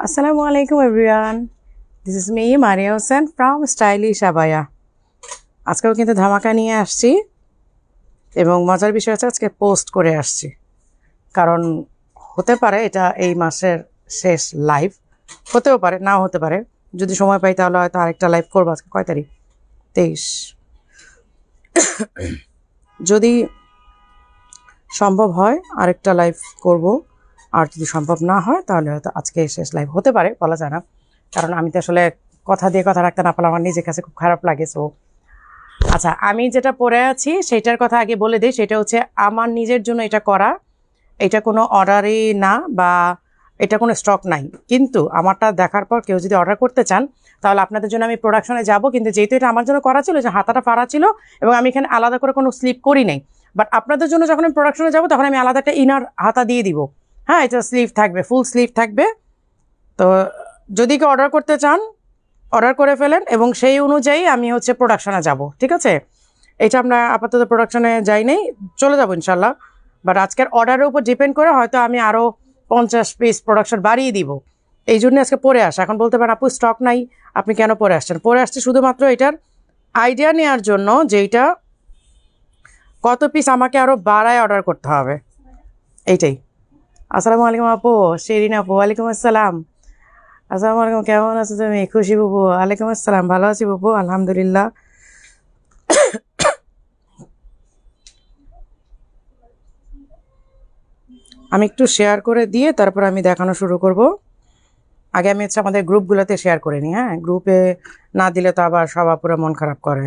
Assalamualaikum everyone. This is me Maria Hossein from Stylish Abaya. আজকেও কিন্তু ধামাকা নিয়ে আসছি এবং মজার বিষয় আছে আজকে পোস্ট করে আসছি কারণ হতে পারে এটা এই মাসের শেষ লাইভ হতেও পারে নাও হতে পারে যদি সময় পাই তাহলে হয়তো আরেকটা লাইভ করব আজকে কয় তারিখ 23 যদি সম্ভব হয় আরেকটা লাইভ করব আর যদি সম্ভব না হয় তাহলে হয়তো আজকে শেষ লাইভ হতে পারে বলা যায় না কারণ আমি তো আসলে কথা দিয়ে কথা রাখতে না পারলে আমার নিজের কাছে খুব খারাপ লাগে সো আচ্ছা আমি যেটা পরে আছি সেটার কথা আগে বলে দিই সেটা হচ্ছে আমার নিজের জন্য এটা করা এটা কোনো অর্ডারই না বা এটা কোনো স্টক নাই কিন্তু আমারটা দেখার পর কেউ যদি অর্ডার করতে চান তাহলে আপনাদের জন্য আমি প্রোডাকশনে যাব কিন্তু যেহেতু এটা আমার জন্য করা ছিল যে হাতাটা ফাড়া ছিল এবং আমি এখানে আলাদা করে কোনো স্লিপ করি নাই বাট আপনাদের জন্য যখন আমি প্রোডাকশনে যাব তখন আমি আলাদা একটা ইনার হাতা দিয়ে দিব হ্যাঁ এটা স্লিভ থাকবে ফুল স্লিভ থাকবে তো যদি কেউ অর্ডার করতে চান অর্ডার করে ফেলেন এবং সেই অনুযায়ী আমি হচ্ছে প্রোডাকশনে যাব ঠিক আছে এটা আমরা আপাতত প্রোডাকশনে যাই নাই চলে যাব ইনশাল্লাহ বাট আজকের অর্ডারের উপর ডিপেন্ড করে হয়তো আমি আরও 50 পিস প্রোডাকশন বাড়িয়ে দিব এই জন্য আজকে পরে আসা এখন বলতে পারেন আপু স্টক নাই আপনি কেন পরে আসছেন পরে আসছে শুধুমাত্র এটার আইডিয়া নেওয়ার জন্য যে এইটা কত পিস আমাকে আরও বাড়ায় অর্ডার করতে হবে এইটাই আসসালামু আলাইকুম আপু শিরিন আপু ওয়ালাইকুম আসসালাম আসসালামু আলাইকুম কেমন আছো তুমি খুশি বুবু ওয়ালাইকুম আসসালাম ভালো আছি বুবু আলহামদুলিল্লাহ আমি একটু শেয়ার করে দিয়ে তারপর আমি দেখানো শুরু করব আগে আমি হচ্ছে আমাদের গ্রুপগুলোতে শেয়ার করে নিই হ্যাঁ গ্রুপে না দিলে তো আবার সবার পুরো মন খারাপ করে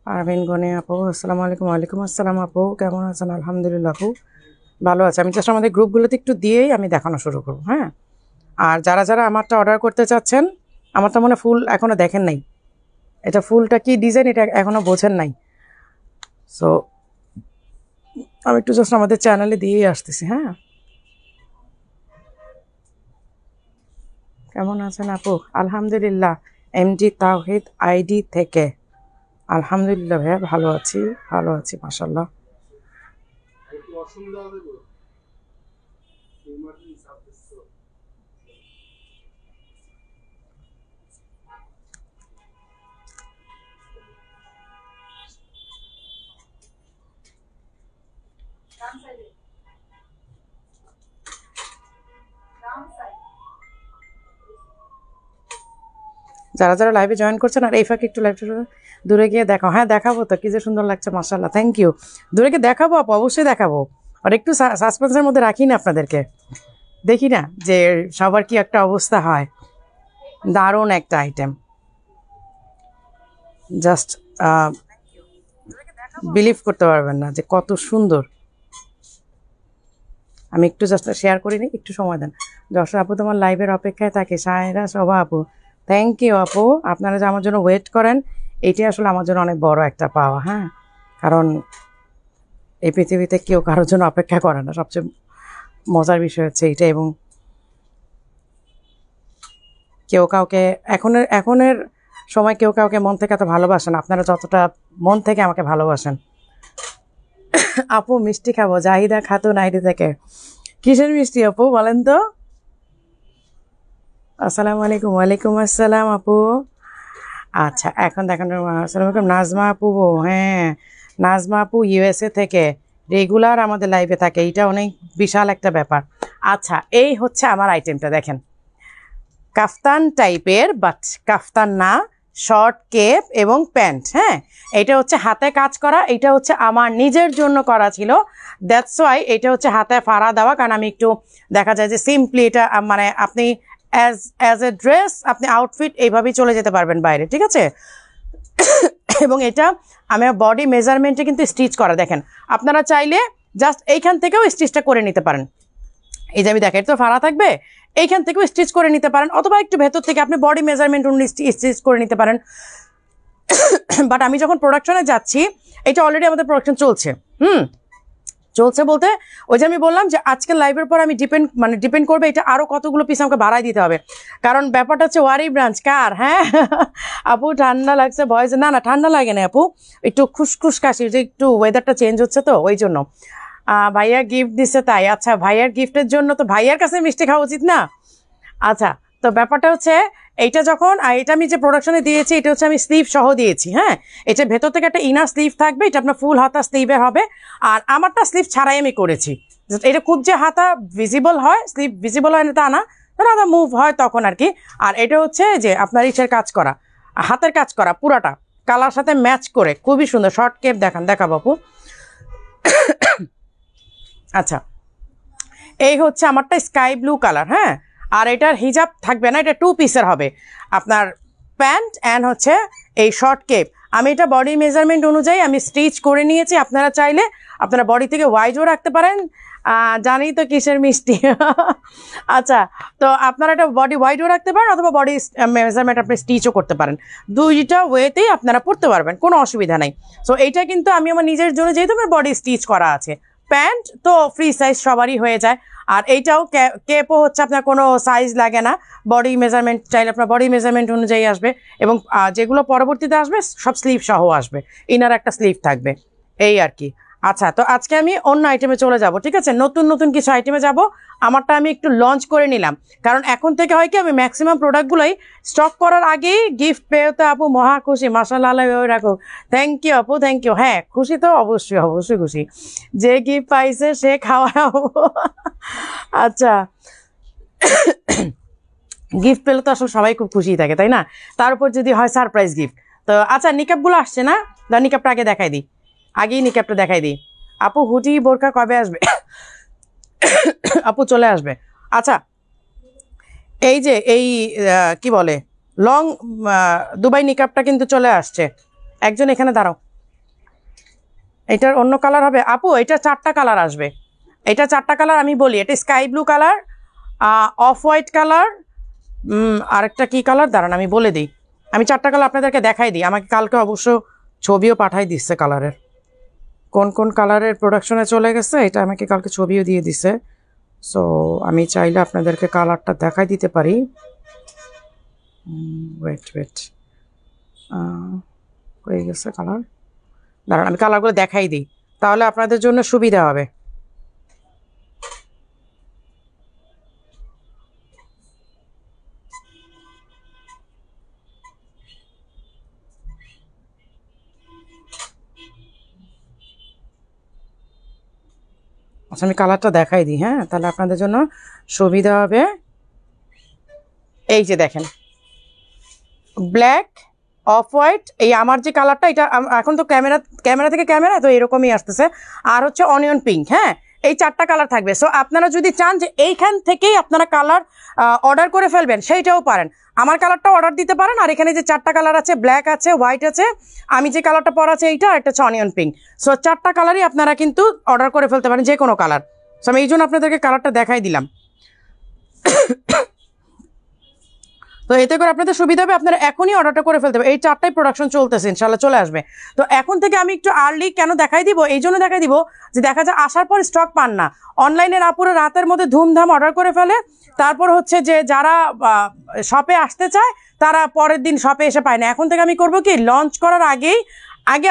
আরবিন গনি আপু আসসালামু আলাইকুম ওয়ালাইকুম আসসালাম আপু কেমন আছেন আলহামদুলিল্লাহ আপু ভালো আছে আমি জাস্ট আমাদের গ্রুপগুলোতে একটু দিয়েই আমি দেখানো শুরু করব হ্যাঁ আর যারা যারা আমারটা অর্ডার করতে চাচ্ছেন আমারটা মনে ফুল এখনও দেখেন নাই এটা ফুলটা কি ডিজাইন এটা এখনও বোঝেন নাই সো আমি একটু জাস্ট আমাদের চ্যানেলে দিয়েই আসতেছি হ্যাঁ কেমন আছেন আপু আলহামদুলিল্লাহ এমজি তাওহিদ আইডি থেকে আলহামদুলিল্লাহ ভাইয়া ভালো আছি মাশাআল্লাহ যারা যারা লাইভে জয়েন করছেন আর এই ফাঁকে একটু লাইভটা দূরে গিয়ে দেখাও হ্যাঁ দেখাবো তো কি যে সুন্দর লাগছে মাশাআল্লাহ থ্যাংক ইউ দূরে গিয়ে দেখাবো আপু অবশ্যই দেখাবো আর একটু সাসপেন্সের মধ্যে রাখি না আপনাদেরকে দেখি না যে সবার কি একটা অবস্থা হয় দারুণ একটা আইটেম জাস্ট বিলিভ করতে পারবেন না যে কত সুন্দর আমি একটু জাস্ট শেয়ার করি নি একটু সময় দেন যশোর আপু তোমার লাইভের অপেক্ষায় থাকে সায়রা শোভা আপু থ্যাংক ইউ আপু আপনারা যে আমার জন্য ওয়েট করেন এটি আসলে আমার জন্য অনেক বড় একটা পাওয়া হ্যাঁ কারণ এই পৃথিবীতে কেউ কারোর জন্য অপেক্ষা করে না সবচেয়ে মজার বিষয় হচ্ছে এইটা এবং কেউ কাউকে এখনের সময় কেউ কাউকে মন থেকে এত ভালোবাসেন আপনারা যতটা মন থেকে আমাকে ভালোবাসেন আপু মিষ্টি খাবো জাহিদা খাতুন আইডি থেকে কিসের মিষ্টি আপু বলেন তো আসসালামু আলাইকুম ওয়ালাইকুম আসসালাম আপু আচ্ছা এখন দেখেন আসসালামু আলাইকুম নাজমা আপু হ্যাঁ নাজমা আপু ইউএসএ থেকে রেগুলার আমাদের লাইভে থাকে এইটা অনেক বিশাল একটা ব্যাপার আচ্ছা এই হচ্ছে আমার আইটেমটা দেখেন কাফতান টাইপের বাট কাফতান না শর্ট কেপ এবং প্যান্ট হ্যাঁ এটা হচ্ছে হাতে কাজ করা এটা হচ্ছে আমার নিজের জন্য করা ছিল দ্যাটস ওয়াই এটা হচ্ছে হাতে ফাড়া দেওয়া কারণ আমি একটু দেখা যায় যে সিম্পলি এটা মানে আপনি অ্যাজ এ ড্রেস আপনি আউটফিট এইভাবেই চলে যেতে পারবেন বাইরে ঠিক আছে এবং এটা আমার বডি মেজারমেন্টে কিন্তু স্টিচ করা দেখেন আপনারা চাইলে জাস্ট এইখান থেকেও স্টিচটা করে নিতে পারেন এই যে আমি দেখেন তো ফাড়া থাকবে এইখান থেকেও স্টিচ করে নিতে পারেন অথবা একটু ভেতর থেকে আপনি বডি মেজারমেন্ট অনুযায়ী স্টিচ করে নিতে পারেন বাট আমি যখন প্রোডাকশনে যাচ্ছি এটা অলরেডি আমাদের প্রোডাকশন চলছে চলছে বলতে ওই যে আমি বললাম যে আজকের লাইভের পর আমি ডিপেন্ড করবে এটা আরো কতগুলো পিস আমাকে বাড়াই দিতে হবে, কারণ ব্যাপারটা হচ্ছে ওয়ারি ব্রাঞ্চ কার। হ্যাঁ আপু ঠান্ডা লাগছে ভয়েস, না না ঠান্ডা লাগে না আপু, একটু খুসখুস কাশি, যে একটু ওয়েদারটা চেঞ্জ হচ্ছে তো ওই জন্য। ভাইয়া গিফট দিচ্ছে তাই? আচ্ছা ভাইয়ার গিফটের জন্য তো ভাইয়ার কাছে মিষ্টি খাওয়া উচিত না। আচ্ছা তো ব্যাপারটা হচ্ছে এইটা যখন এটা আমি যে প্রোডাকশনে দিয়েছি এটা হচ্ছে আমি স্লিভ সহ দিয়েছি। হ্যাঁ, এটা ভেতর থেকে একটা ইনার স্লিভ থাকবে, এটা আপনার ফুল হাতা স্লিভের হবে। আর আমারটা স্লিভ ছাড়াই আমি করেছি, এটা খুব যে হাতা ভিজিবল হয়, স্লিভ ভিজিবল হয় না তা না, হাতা মুভ হয় তখন আর কি। আর এটা হচ্ছে যে আপনার ইসের কাজ করা, হাতের কাজ করা পুরাটা কালার সাথে ম্যাচ করে খুবই সুন্দর। শর্ট কেপ দেখা বাপু। আচ্ছা এই হচ্ছে আমারটা স্কাই ব্লু কালার। হ্যাঁ, আর এটার হিজাব থাকবে না, এটা 2 পিসের হবে, আপনার প্যান্ট অ্যান্ড হচ্ছে এই শর্ট কেপ। আমি এটা বডি মেজারমেন্ট অনুযায়ী আমি স্টিচ করে নিয়েছি, আপনারা চাইলে আপনারা বডি থেকে ওয়াইডও রাখতে পারেন, জানি তো কিসের মিষ্টি। আচ্ছা তো আপনারা এটা বডি ওয়াইডও রাখতে পারেন অথবা বডি মেজারমেন্ট আপনি স্টিচও করতে পারেন, দুইটা ওয়েতেই আপনারা পড়তে পারবেন, কোনো অসুবিধা নেই। সো এইটা কিন্তু আমি আমার নিজের জন্য, যেহেতু আমার বডি স্টিচ করা আছে, প্যান্ট তো ফ্রি সাইজ সবারই হয়ে যায়। আর এইটাও কেপও হচ্ছে আপনার কোনো সাইজ লাগে না, বডি মেজারমেন্ট চাইলে আপনার বডি মেজারমেন্ট অনুযায়ী আসবে, এবং যেগুলো পরবর্তীতে আসবে সব স্লিভ সহ আসবে, ইনার একটা স্লিভ থাকবে, এই আর কি। আচ্ছা তো আজকে আমি অন্য আইটেমে চলে যাব, ঠিক আছে, নতুন নতুন কিছু আইটেমে যাব। আমারটা আমি একটু লঞ্চ করে নিলাম, কারণ এখন থেকে হয় কি আমি ম্যাক্সিমাম প্রোডাক্টগুলোই স্টক করার আগেই গিফট পেয়ে তো আপু মহা খুশি, মাশাআল্লাহ রাখো। থ্যাংক ইউ আপু, থ্যাংক ইউ। হ্যাঁ খুশি তো অবশ্যই অবশ্যই খুশি, যে গিফট পাইছে সে খাওয়াবো। আচ্ছা গিফট পেলে তো আসলে সবাই খুব খুশি থাকে তাই না, তার উপর যদি হয় সারপ্রাইজ গিফট। তো আচ্ছা নিকাপগুলো আসছে না, নিকাপটা আগে দেখাই দিই, আগেই নিকাপটা দেখাই দিই। আপু হুডি বোরকা কবে আসবে? আপু চলে আসবে। আচ্ছা এই যে এই কি বলে লং দুবাই নিকাপটা কিন্তু চলে আসছে। একজন এখানে দাঁড়াও, এটার অন্য কালার হবে আপু, এটা 4টা কালার আসবে, এটা 4টা কালার আমি বলি, এটা sky blue colour, off white colour, আরেকটা কি কালার দাঁড়ান আমি বলে দিই, আমি 4টা কালার আপনাদেরকে দেখাই দিই। আমাকে কালকে অবশ্য ছবিও পাঠাই দিচ্ছে কালারের, কোন কোন কালারের প্রোডাকশনে চলে গেছে এটা আমাকে কালকে ছবিও দিয়ে দিছে। সো আমি চাইলে আপনাদেরকে কালারটা দেখাই দিতে পারি। ওয়েট হয়ে গেছে কালার, দাঁড়ান আমি কালারগুলো দেখাই দিই, তাহলে আপনাদের জন্য সুবিধা হবে। আচ্ছা আমি কালারটা দেখাই দিই, হ্যাঁ তাহলে আপনাদের জন্য সুবিধা হবে। এই যে দেখেন ব্ল্যাক অফ হোয়াইট, এই আমার যে কালারটা এটা এখন তো ক্যামেরা থেকে ক্যামেরা তো এরকমই আসতেছে, আর হচ্ছে অনিয়ন পিঙ্ক। হ্যাঁ এই 4টা কালার থাকবে। সো আপনারা যদি চান যে এইখান থেকেই আপনারা কালার অর্ডার করে ফেলবেন সেইটাও পারেন, আমার কালারটা অর্ডার দিতে পারেন। আর এখানে যে 4টা কালার আছে, ব্ল্যাক আছে, হোয়াইট আছে, আমি যে কালারটা পরা আছে এইটা, আর একটা হচ্ছে অনিয়ন পিঙ্ক। সো 4টা কালারই আপনারা কিন্তু অর্ডার করে ফেলতে পারেন, যে কোনো কালার। সো আমি এই জন্য আপনাদেরকে কালারটা দেখাই দিলাম। তো এতে করে আপনাদের সুবিধা হবে, আপনারা এখনই অর্ডারটা করে ফেলতে হবে, এই 4টাই প্রোডাকশন চলতেছে, ইনশাল্লাহ চলে আসবে। তো এখন থেকে আমি একটু আর্লি কেন দেখাই দিব, এই জন্য দেখাই দিব যে দেখা যায় আসার পর স্টক পান না, অনলাইনের আপুরে রাতের মধ্যে ধুমধাম অর্ডার করে ফেলে, তারপর হচ্ছে যে যারা শপে আসতে চায় তারা পরের দিন শপে এসে পায় না। এখন থেকে আমি করব কি, লঞ্চ করার আগে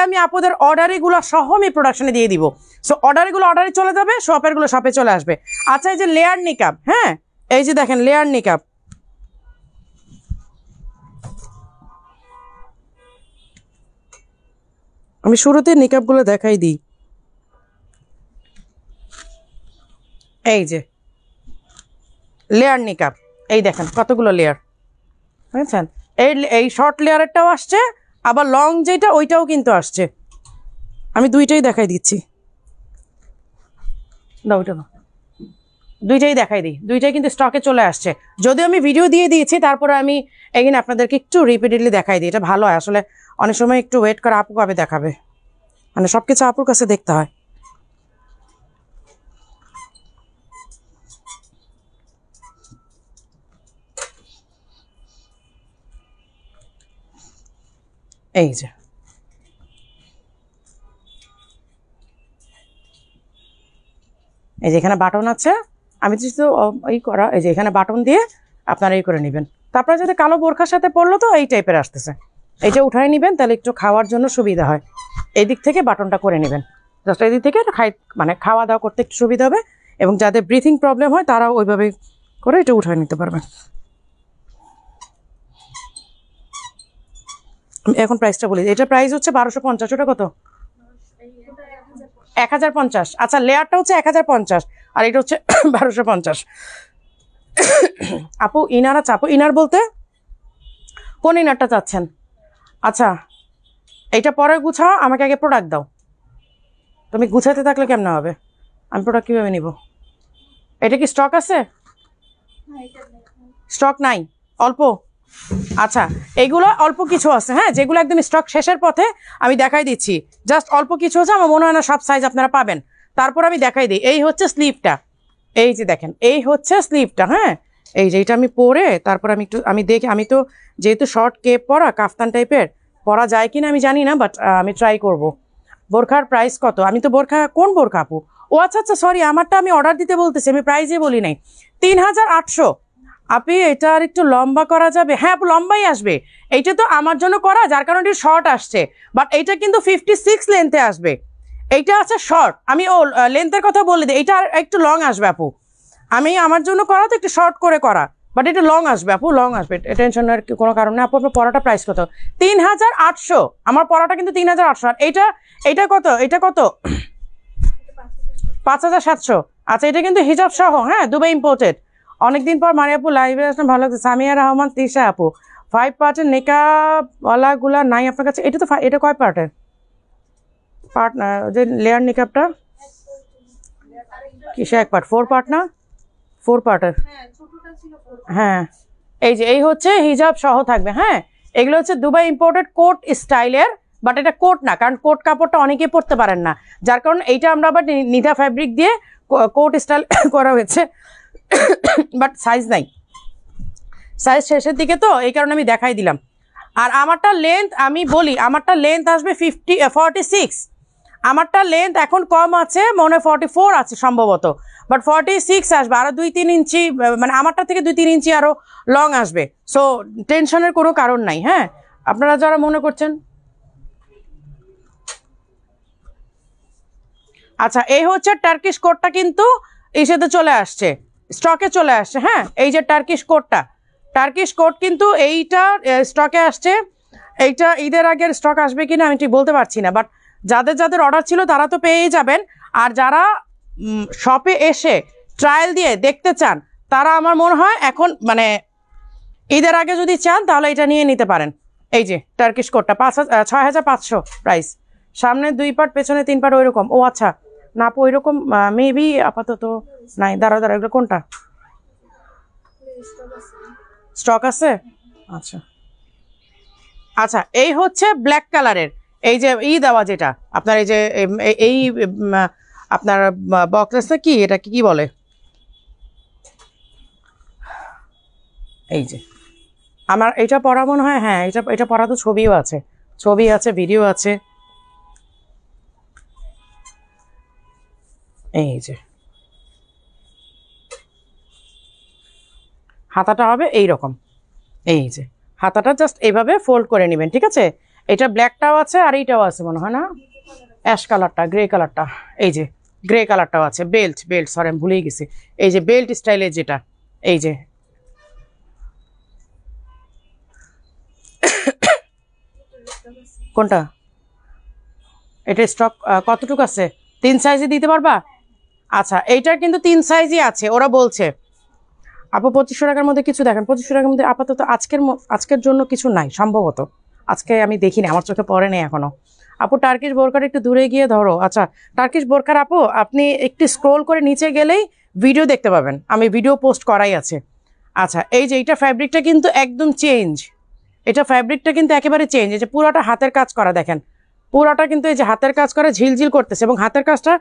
আমি আপনাদের অর্ডারিগুলো সহ আমি প্রোডাকশনে দিয়ে দিব। সো অর্ডারিগুলো অর্ডারে চলে যাবে, শপেরগুলো শপে চলে আসবে। আচ্ছা এই যে লেয়ার নিকাপ, হ্যাঁ এই যে দেখেন লেয়ার নিকাপ, আমি শুরুতে নিকাপগুলো দেখাই দিই। এই যে লেয়ার নিকাপ, এই দেখেন কতগুলো লেয়ার, বুঝছেন, এই শর্ট লেয়ারেরটাও আসছে, আবার লং যেটা ওইটাও কিন্তু আসছে, আমি দুইটাই দেখাই দিচ্ছি। দাও ওইটা দাও, দুইটাই দেখাই দিই, দুইটাই কিন্তু স্টকে চলে আসছে। যদিও আমি ভিডিও দিয়ে দিয়েছি, তারপরে আমি এখানে আপনাদেরকে একটু রিপিটেডলি দেখাই দিই, এটা ভালো হয় আসলে, অনেক সময় একটু ওয়েট করে আপু কবে দেখাবে, মানে সব কিছু আপুর কাছে দেখতে হয়। এই যে এই যে এখানে বাটন আছে, আমি তো এই করা, এই যে এখানে বাটন দিয়ে আপনারা এই করে নেবেন। তারপরে যদি কালো বোরখার সাথে পরলো তো এই টাইপের আসতেছে, এইটা উঠাই নেবেন, তাহলে একটু খাওয়ার জন্য সুবিধা হয়। এই দিক থেকে বাটনটা করে নেবেন, জাস্ট এই দিক থেকে মানে খাওয়া দাওয়া করতে একটু সুবিধা হবে, এবং যাদের ব্রিথিং প্রবলেম হয় তারাও ওইভাবে করে এটা উঠাই নিতে পারবেন। এখন প্রাইসটা বলি, এটা প্রাইস হচ্ছে 1250। ওটা কত? 1050। আচ্ছা, লেয়ারটা হচ্ছে 1050 আর এটা হচ্ছে 1250। আপু ইনার আছে? আপু ইনার বলতে কোন ইনারটা চাচ্ছেন? আচ্ছা, এইটা পরে গুছাও, আমাকে আগে প্রোডাক্ট দাও। তুমি গুছাতে থাকলে কেমন হবে, আমি প্রোডাক্ট কীভাবে নিব? এটা কি স্টক আছে? স্টক নাই, অল্প। আচ্ছা, এইগুলো অল্প কিছু আছে, হ্যাঁ, যেগুলো একদম স্টক শেষের পথে আমি দেখাই দিচ্ছি। জাস্ট অল্প কিছু আছে, আমার মনে হয় না সব সাইজ আপনারা পাবেন। তারপর আমি দেখাই দিই, এই হচ্ছে স্লিভটা, এই যে দেখেন, এই হচ্ছে স্লিভটা। হ্যাঁ, এই যে এটা আমি পরে তারপর আমি দেখি, আমি তো যেহেতু শর্ট কেপ পরা কাফতান টাইপের পরা যায় কিনা আমি জানি না, বাট আমি ট্রাই করব। বোরখার প্রাইস কত? আমি তো বোরখা, কোন বোরখা আপু? ও আচ্ছা আচ্ছা, সরি, আমারটা আমি অর্ডার দিতে বলতেছি, আমি প্রাইসই বলি নাই। 3800। আপনি এটা আর একটু লম্বা করা যাবে? হ্যাঁ আপু, লম্বাই আসবে। এইটা তো আমার জন্য করা, যার কারণে এটা শর্ট আসছে, বাট এইটা কিন্তু 56 লেন্থে আসবে। এইটা আছে শর্ট, আমি লেন্থের কথা বলে দিই, এইটা আর একটু লং আসবে আপু। আমি আমার জন্য করা তো একটু শর্ট করে করা, বাট এটা লং আসবে আপু, লং আসবে, টেনশনের কোনো কারণ নেই। আপু আপনার পড়াটা প্রাইস কত? 3800। আমার পড়াটা কিন্তু 3800। আর এইটা কত? এটা কত? 5700। আচ্ছা, এটা কিন্তু হিজাব সহ, হ্যাঁ, দুবাই ইম্পোর্টেড। অনেকদিন পর মারি আপু লাইভে আসলে ভালো লাগছে। সামিয়া রহমান তিশা আপু, 5 পার্টের নিকাবওয়ালাগুলা নাই আপনার কাছে? এটা তো এটা কয় পার্টের পার্ট? যে লেয়ার নিকাবটা কিসে এক পার্ট? 4 পার্ট না? 4 পার্টের, হ্যাঁ। এই যে এই হচ্ছে হিজাব সহ থাকবে, হ্যাঁ। এগুলো হচ্ছে দুবাই ইম্পোর্টেড কোট স্টাইলের, বাট এটা কোট না, কারণ কোট কাপড়টা অনেকেই পরতে পারেন না, যার কারণে এইটা আমরা আবার নিধা ফ্যাব্রিক দিয়ে কোট স্টাইল করা হয়েছে, বাট সাইজ নাই, সাইজ শেষের দিকে তো, এই কারণে আমি দেখাই দিলাম। আর আমারটা লেন্থ আমি বলি, আমারটা লেন্থ আসবে 46। আমারটা লেন্থ এখন কম আছে, মনে 44 আছে সম্ভবত, বাট 46 আসবে, আরো 2-3 ইঞ্চি, মানে আমারটা থেকে 2-3 ইঞ্চি আরো লং আসবে। সো টেনশনের কোনো কারণ নাই, হ্যাঁ, আপনারা যারা মনে করছেন। আচ্ছা, এই হচ্ছে টার্কিশ কোটটা, কিন্তু ইসেতে চলে আসছে, স্টকে চলে আসছে, হ্যাঁ। এই যে টার্কিশ কোট কিন্তু এইটা স্টকে আসছে। এইটা ঈদের আগের স্টক আসবে কিনা আমি ঠিক বলতে পারছি না, বাট যাদের অর্ডার ছিল তারা তো পেয়েই যাবেন। আর যারা শপে এসে ট্রায়াল দিয়ে দেখতে চান, তারা আমার মনে হয় এখন মানে ঈদের আগে যদি চান তাহলে এটা নিয়ে নিতে পারেন। এই যে টার্কিশ কোটটা 6500 প্রাইস, সামনে 2 পার্ট, পেছনে 3 পার্ট, ওইরকম। ও আচ্ছা, না আপু ওইরকম মেবি আপাতত নাই। দাঁড়া এগুলো কোনটা স্টক আছে? আচ্ছা আচ্ছা, এই হচ্ছে ব্ল্যাক কালারের, এই যে দেওয়া যেটা আপনার, এই যে এই আপনার বক্সটা কি, এটা কি বলে, এই যে আমার এটা পড়া মনে হয়, হ্যাঁ, এটা পড়া তো ছবি আছে, ভিডিও আছে। এই যে হাতাটা হবে এই রকম, এই যে হাতাটা জাস্ট এইভাবে ফোল্ড করে নেবেন, ঠিক আছে। এটা ব্ল্যাকটাও আছে আর এইটাও আছে মনে হয়, না অ্যাশ কালারটা, গ্রে কালারটা, এই যে গ্রে কালারটাও আছে। বেল্ট সরি আমি ভুলেই গেছি, এই যে বেল্ট স্টাইলের যেটা, এই যে কোনটা, এটা স্টক কতটুকু আছে? 3 সাইজে দিতে পারবা? আচ্ছা, এইটার কিন্তু 3 সাইজই আছে ওরা বলছে। আপু 2500 টাকার মধ্যে কিছু দেখেন। 2500 টাকার মধ্যে আপাতত আজকের জন্য কিছু নাই সম্ভবত, আজকে আমি দেখিনি, আমার চোখে পড়ে নেই এখনো। আপু টার্কিশ বোরকার একটু দূরে গিয়ে ধরো। আচ্ছা, টার্কিশ বোরকার আপু আপনি একটু স্ক্রোল করে নিচে গেলেই ভিডিও দেখতে পাবেন, আমি ভিডিও পোস্ট করাই আছে। আচ্ছা, এই যে এইটা ফ্যাব্রিকটা কিন্তু একদম চেঞ্জ, এটা ফ্যাব্রিকটা কিন্তু একেবারে চেঞ্জ। এই যে পুরোটা হাতের কাজ করা, দেখেন পুরোটা কিন্তু এই যে হাতের কাজ করা, ঝিলঝিল করতেছে, এবং হাতের কাজটা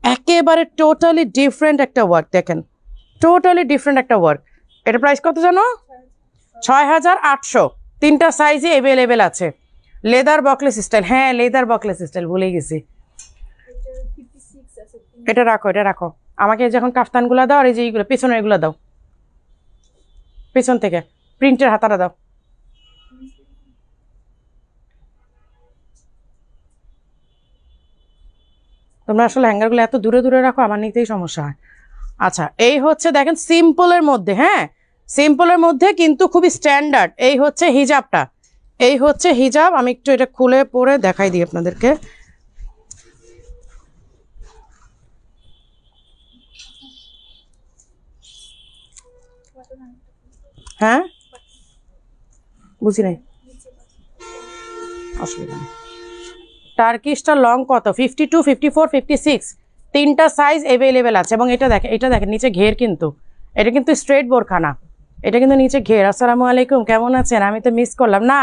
একেবারে টোটালি ডিফারেন্ট একটা ওয়ার্ক, দেখেন টোটালি ডিফারেন্ট একটা ওয়ার্ক। এটা প্রাইস কত জানো? 6800। 3টা সাইজে অ্যাভেলেবেল আছে। লেদার বকলেস স্টাইল, হ্যাঁ লেদার বকলেস স্টাইল ভুলে গেছি। এটা রাখো আমাকে যখন কাফতানগুলো দাও আর এই যে এইগুলো পেছনের এগুলো দাও, পেছন থেকে প্রিন্টের হাতাটা দাও। তোমরা আসলে হ্যাঙ্গারগুলো এত দূরে দূরে রাখো, আমার নিতেই সমস্যা হয়। আচ্ছা, এই হচ্ছে দেখেন সিম্পলের মধ্যে, হ্যাঁ সিম্পলের মধ্যে কিন্তু খুবই স্ট্যান্ডার্ড। এই হচ্ছে হিজাবটা, এই হচ্ছে হিজাব। আমি একটু এটা খুলে পরে দেখাই দিই আপনাদেরকে। হ্যাঁ বুঝি নাই, অসুবিধা নেই। টার্কিশটা লং কত? 52, 54, 56, তিনটা সাইজ অ্যাভেলেবেল আছে। এবং এটা দেখেন, এটা দেখেন নিচে ঘের, কিন্তু এটা কিন্তু স্ট্রেট বোরখা না, এটা কিন্তু নিচে ঘের। আসসালামু আলাইকুম, কেমন আছেন? আমি তো মিস করলাম না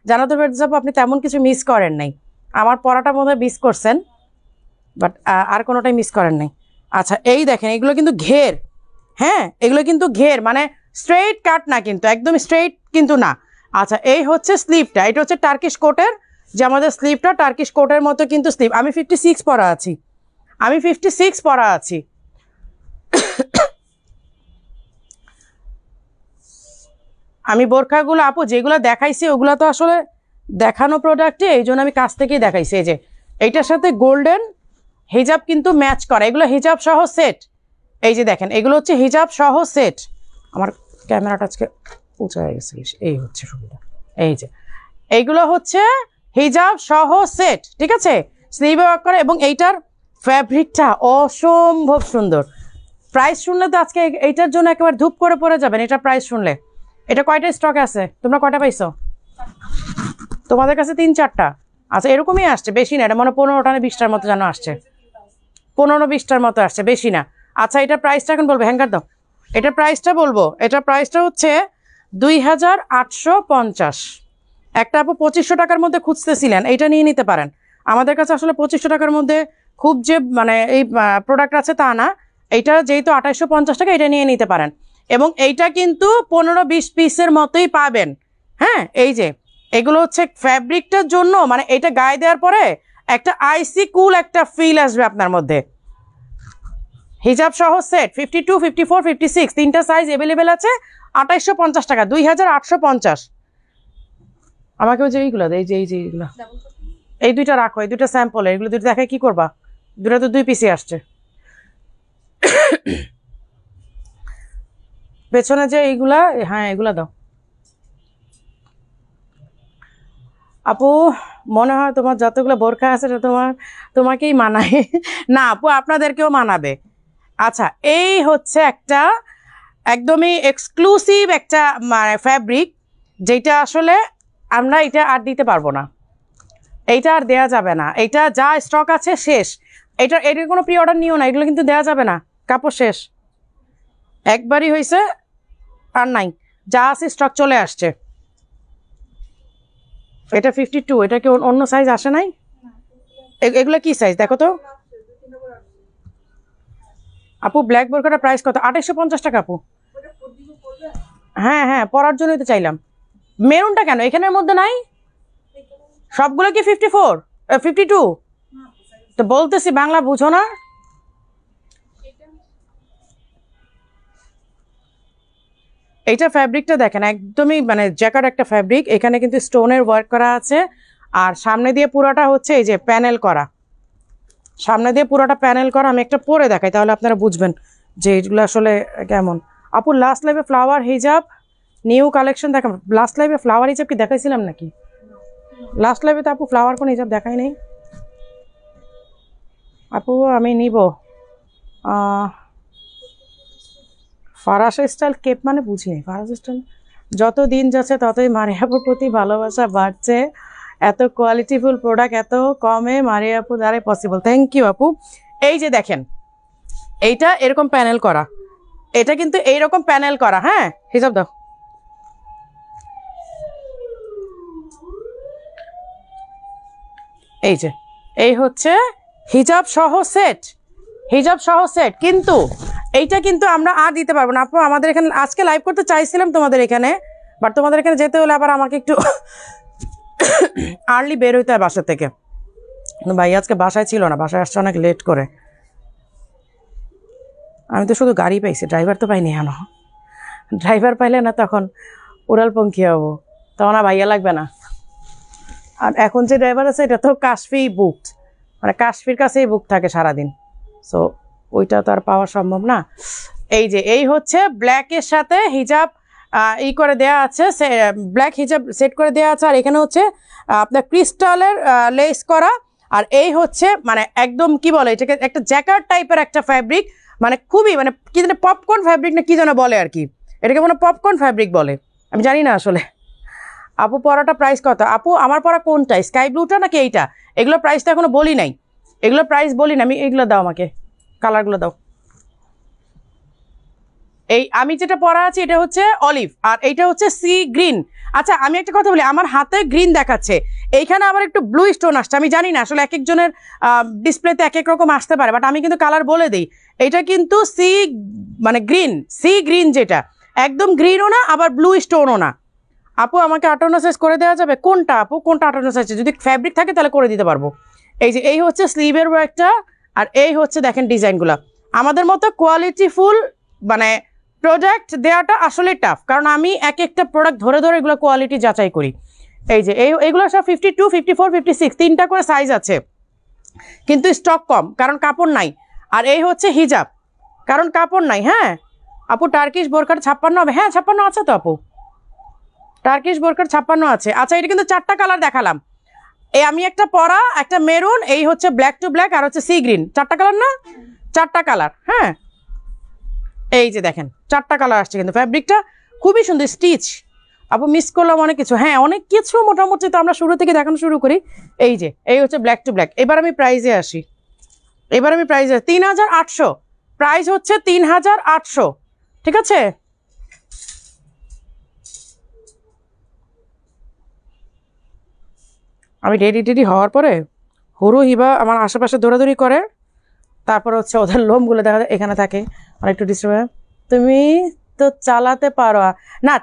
জানাতুল ফেরদৌস আপু, আপনি তেমন কিছু মিস করেন নাই। আমার পড়াটা মধ্যে মিস করছেন, বাট আর কোনোটাই মিস করেন নাই। আচ্ছা এই দেখেন, এগুলো কিন্তু ঘের, হ্যাঁ এগুলো কিন্তু ঘের, মানে স্ট্রেইট কাট না, কিন্তু একদম স্ট্রেইট কিন্তু না। আচ্ছা এই হচ্ছে স্লিভটা, এটা হচ্ছে টার্কিশ কোটের, যে আমাদের স্লিভটা টার্কিশ কোটের মতো কিন্তু স্লিভ। আমি 56 পরা আছি, আমি 56 পরা আছি। আমি বোরখাগুলো আপু যেগুলো দেখাইছি ওগুলো তো আসলে দেখানো প্রোডাক্টে, এই জন্য আমি কাছ থেকেই দেখাইছি। এই যে এইটার সাথে গোল্ডেন হিজাব কিন্তু ম্যাচ করা, এগুলো হিজাব সহ সেট। এই যে দেখেন, এগুলো হচ্ছে হিজাব সহ সেট। আমার ক্যামেরাটা আজকে উঁচা হয়ে গেছে, এই হচ্ছে সুবিধা। এই যে এইগুলো হচ্ছে হিজাব সহ সেট, ঠিক আছে, স্লিভে ওয়ার্ক করে। এবং এইটার ফ্যাব্রিকটা অসম্ভব সুন্দর। প্রাইস শুনলে তো আজকে এইটার জন্য একেবারে ধূপ করে পড়ে যাবেন, এটা প্রাইস শুনলে। এটা কয়টা স্টকে আছে? তোমরা কয়টা পাইছো? তোমাদের কাছে 3-4টা? আচ্ছা এরকমই আসছে, বেশি না, এটা মনে 15টা না 20টার মতো যেন আসছে, 15-20টার মতো আসছে, বেশি না। আচ্ছা এটার প্রাইসটা এখন বলবো, হ্যাঙ্গার দাও। এটার প্রাইসটা বলবো, এটার প্রাইসটা হচ্ছে 2850। একটা আপু 2500 টাকার মধ্যে খুঁজতেছিলেন, এইটা নিয়ে নিতে পারেন। আমাদের কাছে আসলে 2500 টাকার মধ্যে খুব যে মানে এই প্রোডাক্ট আছে তা না, এইটা যেহেতু 2850 টাকা, এটা নিয়ে নিতে পারেন। এবং এইটা কিন্তু 15-20 পিসের মতোই পাবেন। হ্যাঁ এই যে এগুলো হচ্ছে ফ্যাব্রিকটার জন্য, মানে এটা গায়ে দেওয়ার পরে একটা আইসি কুল একটা ফিল আসবে আপনার মধ্যে। হিজাব সহ সেট 52, 54, 56 তিনটা সাইজ অ্যাভেলেবেল আছে। 2850 টাকা, 2850। আমাকেও যে এইগুলো এই যে এইগুলো, এই দুইটা রাখো, এই দুইটা স্যাম্পল, এগুলো দুটো দেখে কি করবা? দুটো তো 2 পিসই আসছে। পেছনে যে এইগুলা, হ্যাঁ এগুলা দাও আপু। মনে হয় তোমার যতগুলো বোরখা আছে তোমাকেই মানায়। না আপু, আপনাদেরকেও মানাবে। আচ্ছা এই হচ্ছে একটা একদমই এক্সক্লুসিভ একটা মানে ফ্যাব্রিক, যেটা আসলে আমরা এটা আর দিতে পারবো না, এইটা আর দেয়া যাবে না। এইটা যা স্টক আছে শেষ। এটার কোনো প্রি অর্ডার নিও না, এগুলো কিন্তু দেওয়া যাবে না, কাপড় শেষ, একবারই হয়েছে, আর নাই, যা আছে স্টক চলে আসছে। এটা 52, এটা কি অন্য সাইজ আসে নাই? এগুলো কি সাইজ দেখো তো আপু। ব্ল্যাক বোরকাটার প্রাইস কত? 2850 টাকা আপু। হ্যাঁ হ্যাঁ, পরার জন্যই তো চাইলাম। মেরুনটা কেন এখানের মধ্যে নাই? সবগুলো কি 54, 52? তো বলতেছি বাংলা বুঝো না? এইটা ফ্যাব্রিকটা দেখেন, একদমই মানে জ্যাকার্ড একটা ফ্যাব্রিক। এখানে কিন্তু স্টোনের ওয়ার্ক করা আছে, আর সামনে দিয়ে পুরোটা হচ্ছে এই যে প্যানেল করা, সামনে দিয়ে পুরোটা প্যানেল করা। আমি একটা পরে দেখাই, তাহলে আপনারা বুঝবেন যে এইগুলো আসলে কেমন। আপু লাস্ট লাইভে ফ্লাওয়ার হিজাব নিউ কালেকশন দেখা, লাস্ট লাইভে ফ্লাওয়ার হিজাব কি দেখাইছিলাম নাকি? লাস্ট লাইভে তো আপু ফ্লাওয়ার কোন হিজাব দেখাই নেই আপু। আমি নিব ফারাসা স্টাইল কেপ, মানে বুঝিনি ফারাসা স্টাইল। যত দিন যাচ্ছে ততই মারিয়াপুর প্রতি ভালোবাসা বাড়ছে। এত কোয়ালিটিফুল প্রোডাক্ট এত কমে মারিয়াপুর দ্বারাই পসিবল। থ্যাংক ইউ আপু। এই যে দেখেন, এইটা এরকম প্যানেল করা, এটা কিন্তু এইরকম প্যানেল করা। হ্যাঁ হিসাব দাও। এই যে এই হচ্ছে হিজাব সহ সেট, হিজাব সহ সেট। কিন্তু এইটা কিন্তু আমরা আর দিতে পারবো না আপু। আমাদের এখানে আজকে লাইভ করতে চাইছিলাম তোমাদের এখানে, বাট তোমাদের এখানে যেতে হলে আবার আমাকে একটু আর্লি বের হইতে হয় বাসা থেকে। ভাই আজকে বাসায় ছিল না, বাসায় আসছে অনেক লেট করে। আমি তো শুধু গাড়ি পাইছি, ড্রাইভার তো পাইনি এখনো। ড্রাইভার পাইলে না তখন উড়ালপঙ্খী হবো, তখন আর ভাইয়া লাগবে না। আর এখন যে ড্রাইভার আছে এটা তো কাশফি বুকড, মানে কাশফির কাছেই বুক থাকে সারাদিন। সো ওইটা তো আর পাওয়া সম্ভব না। এই যে এই হচ্ছে ব্ল্যাকের সাথে হিজাব ই করে দেওয়া আছে, ব্ল্যাক হিজাব সেট করে দেওয়া আছে। আর এখানে হচ্ছে আপনার ক্রিস্টালের লেস করা। আর এই হচ্ছে মানে একদম কি বলে এটাকে, একটা জ্যাকার্ড টাইপের একটা ফ্যাব্রিক, মানে খুবই মানে কি যেন পপকর্ন ফ্যাব্রিক না কি যেন বলে আর কি, এটাকে মানে পপকর্ন ফ্যাব্রিক বলে, আমি জানি না আসলে। আপু পরাটা প্রাইস কত? আপু আমার পরা কোনটা, স্কাই ব্লুটা নাকি এইটা? এগুলো প্রাইস তো এখনো বলি নাই, এগুলো প্রাইস বলি না আমি। এগুলো দাও আমাকে, কালারগুলো দাও। এই আমি যেটা পরা আছি এটা হচ্ছে অলিভ, আর এইটা হচ্ছে সি গ্রিন। আচ্ছা আমি একটা কথা বলি, আমার হাতে গ্রিন দেখাচ্ছে, এইখানে আবার একটু ব্লু স্টোন আসছে। আমি জানি না আসলে এক একজনের ডিসপ্লেতে এক এক রকম আসতে পারে, বাট আমি কিন্তু কালার বলে দিই। এটা কিন্তু মানে গ্রিন, সি গ্রিন, যেটা একদম গ্রিনও না আবার ব্লু স্টোনও না। আপু আমাকে 58 সাইজ করে দেওয়া যাবে? কোনটা আপু, কোনটা 58 সাইজ? যদি ফ্যাব্রিক থাকে তাহলে করে দিতে পারবো। এই যে এই হচ্ছে স্লিভের ওয়ার্কটা, আর এই হচ্ছে দেখেন ডিজাইনগুলো। আমাদের মতো কোয়ালিটিফুল মানে প্রোডাক্ট দেওয়াটা আসলে টাফ, কারণ আমি এক একটা প্রোডাক্ট ধরে ধরে এগুলো কোয়ালিটি যাচাই করি। এই যে এইগুলো সব 52, 54, 56 তিনটা করে সাইজ আছে, কিন্তু স্টক কম কারণ কাপড় নাই। আর এই হচ্ছে হিজাব, কারণ কাপড় নাই। হ্যাঁ আপু টার্কিশ বোরকার 56 হবে? হ্যাঁ 56 আছে তো আপু, টার্কিশ বোরকার 56 আছে। আচ্ছা এটা কিন্তু 4টা কালার দেখালাম, এই আমি একটা পরা, একটা মেরুন, এই হচ্ছে ব্ল্যাক টু ব্ল্যাক, আর হচ্ছে সি গ্রিন। 4টা কালার না? 4টা কালার। হ্যাঁ এই যে দেখেন 4টা কালার আসছে, কিন্তু ফ্যাব্রিকটা খুবই সুন্দর, স্টিচ। আপু মিস করলাম অনেক কিছু? হ্যাঁ অনেক কিছু, মোটামুটি তো আমরা শুরু থেকে দেখানো শুরু করি। এই যে এই হচ্ছে ব্ল্যাক টু ব্ল্যাক। এবার আমি প্রাইজে আসি, 3800 প্রাইস হচ্ছে, 3800। ঠিক আছে, আমি রেডি হওয়ার পরে হুরু হিবা আমার আশেপাশে দৌড়াদৌড়ি করে, তারপর হচ্ছে ওদের লোমগুলো দেখা যায় এখানে থাকে, মানে একটু ডিস্টার্ব হয়। তুমি তো চালাতে পারো না?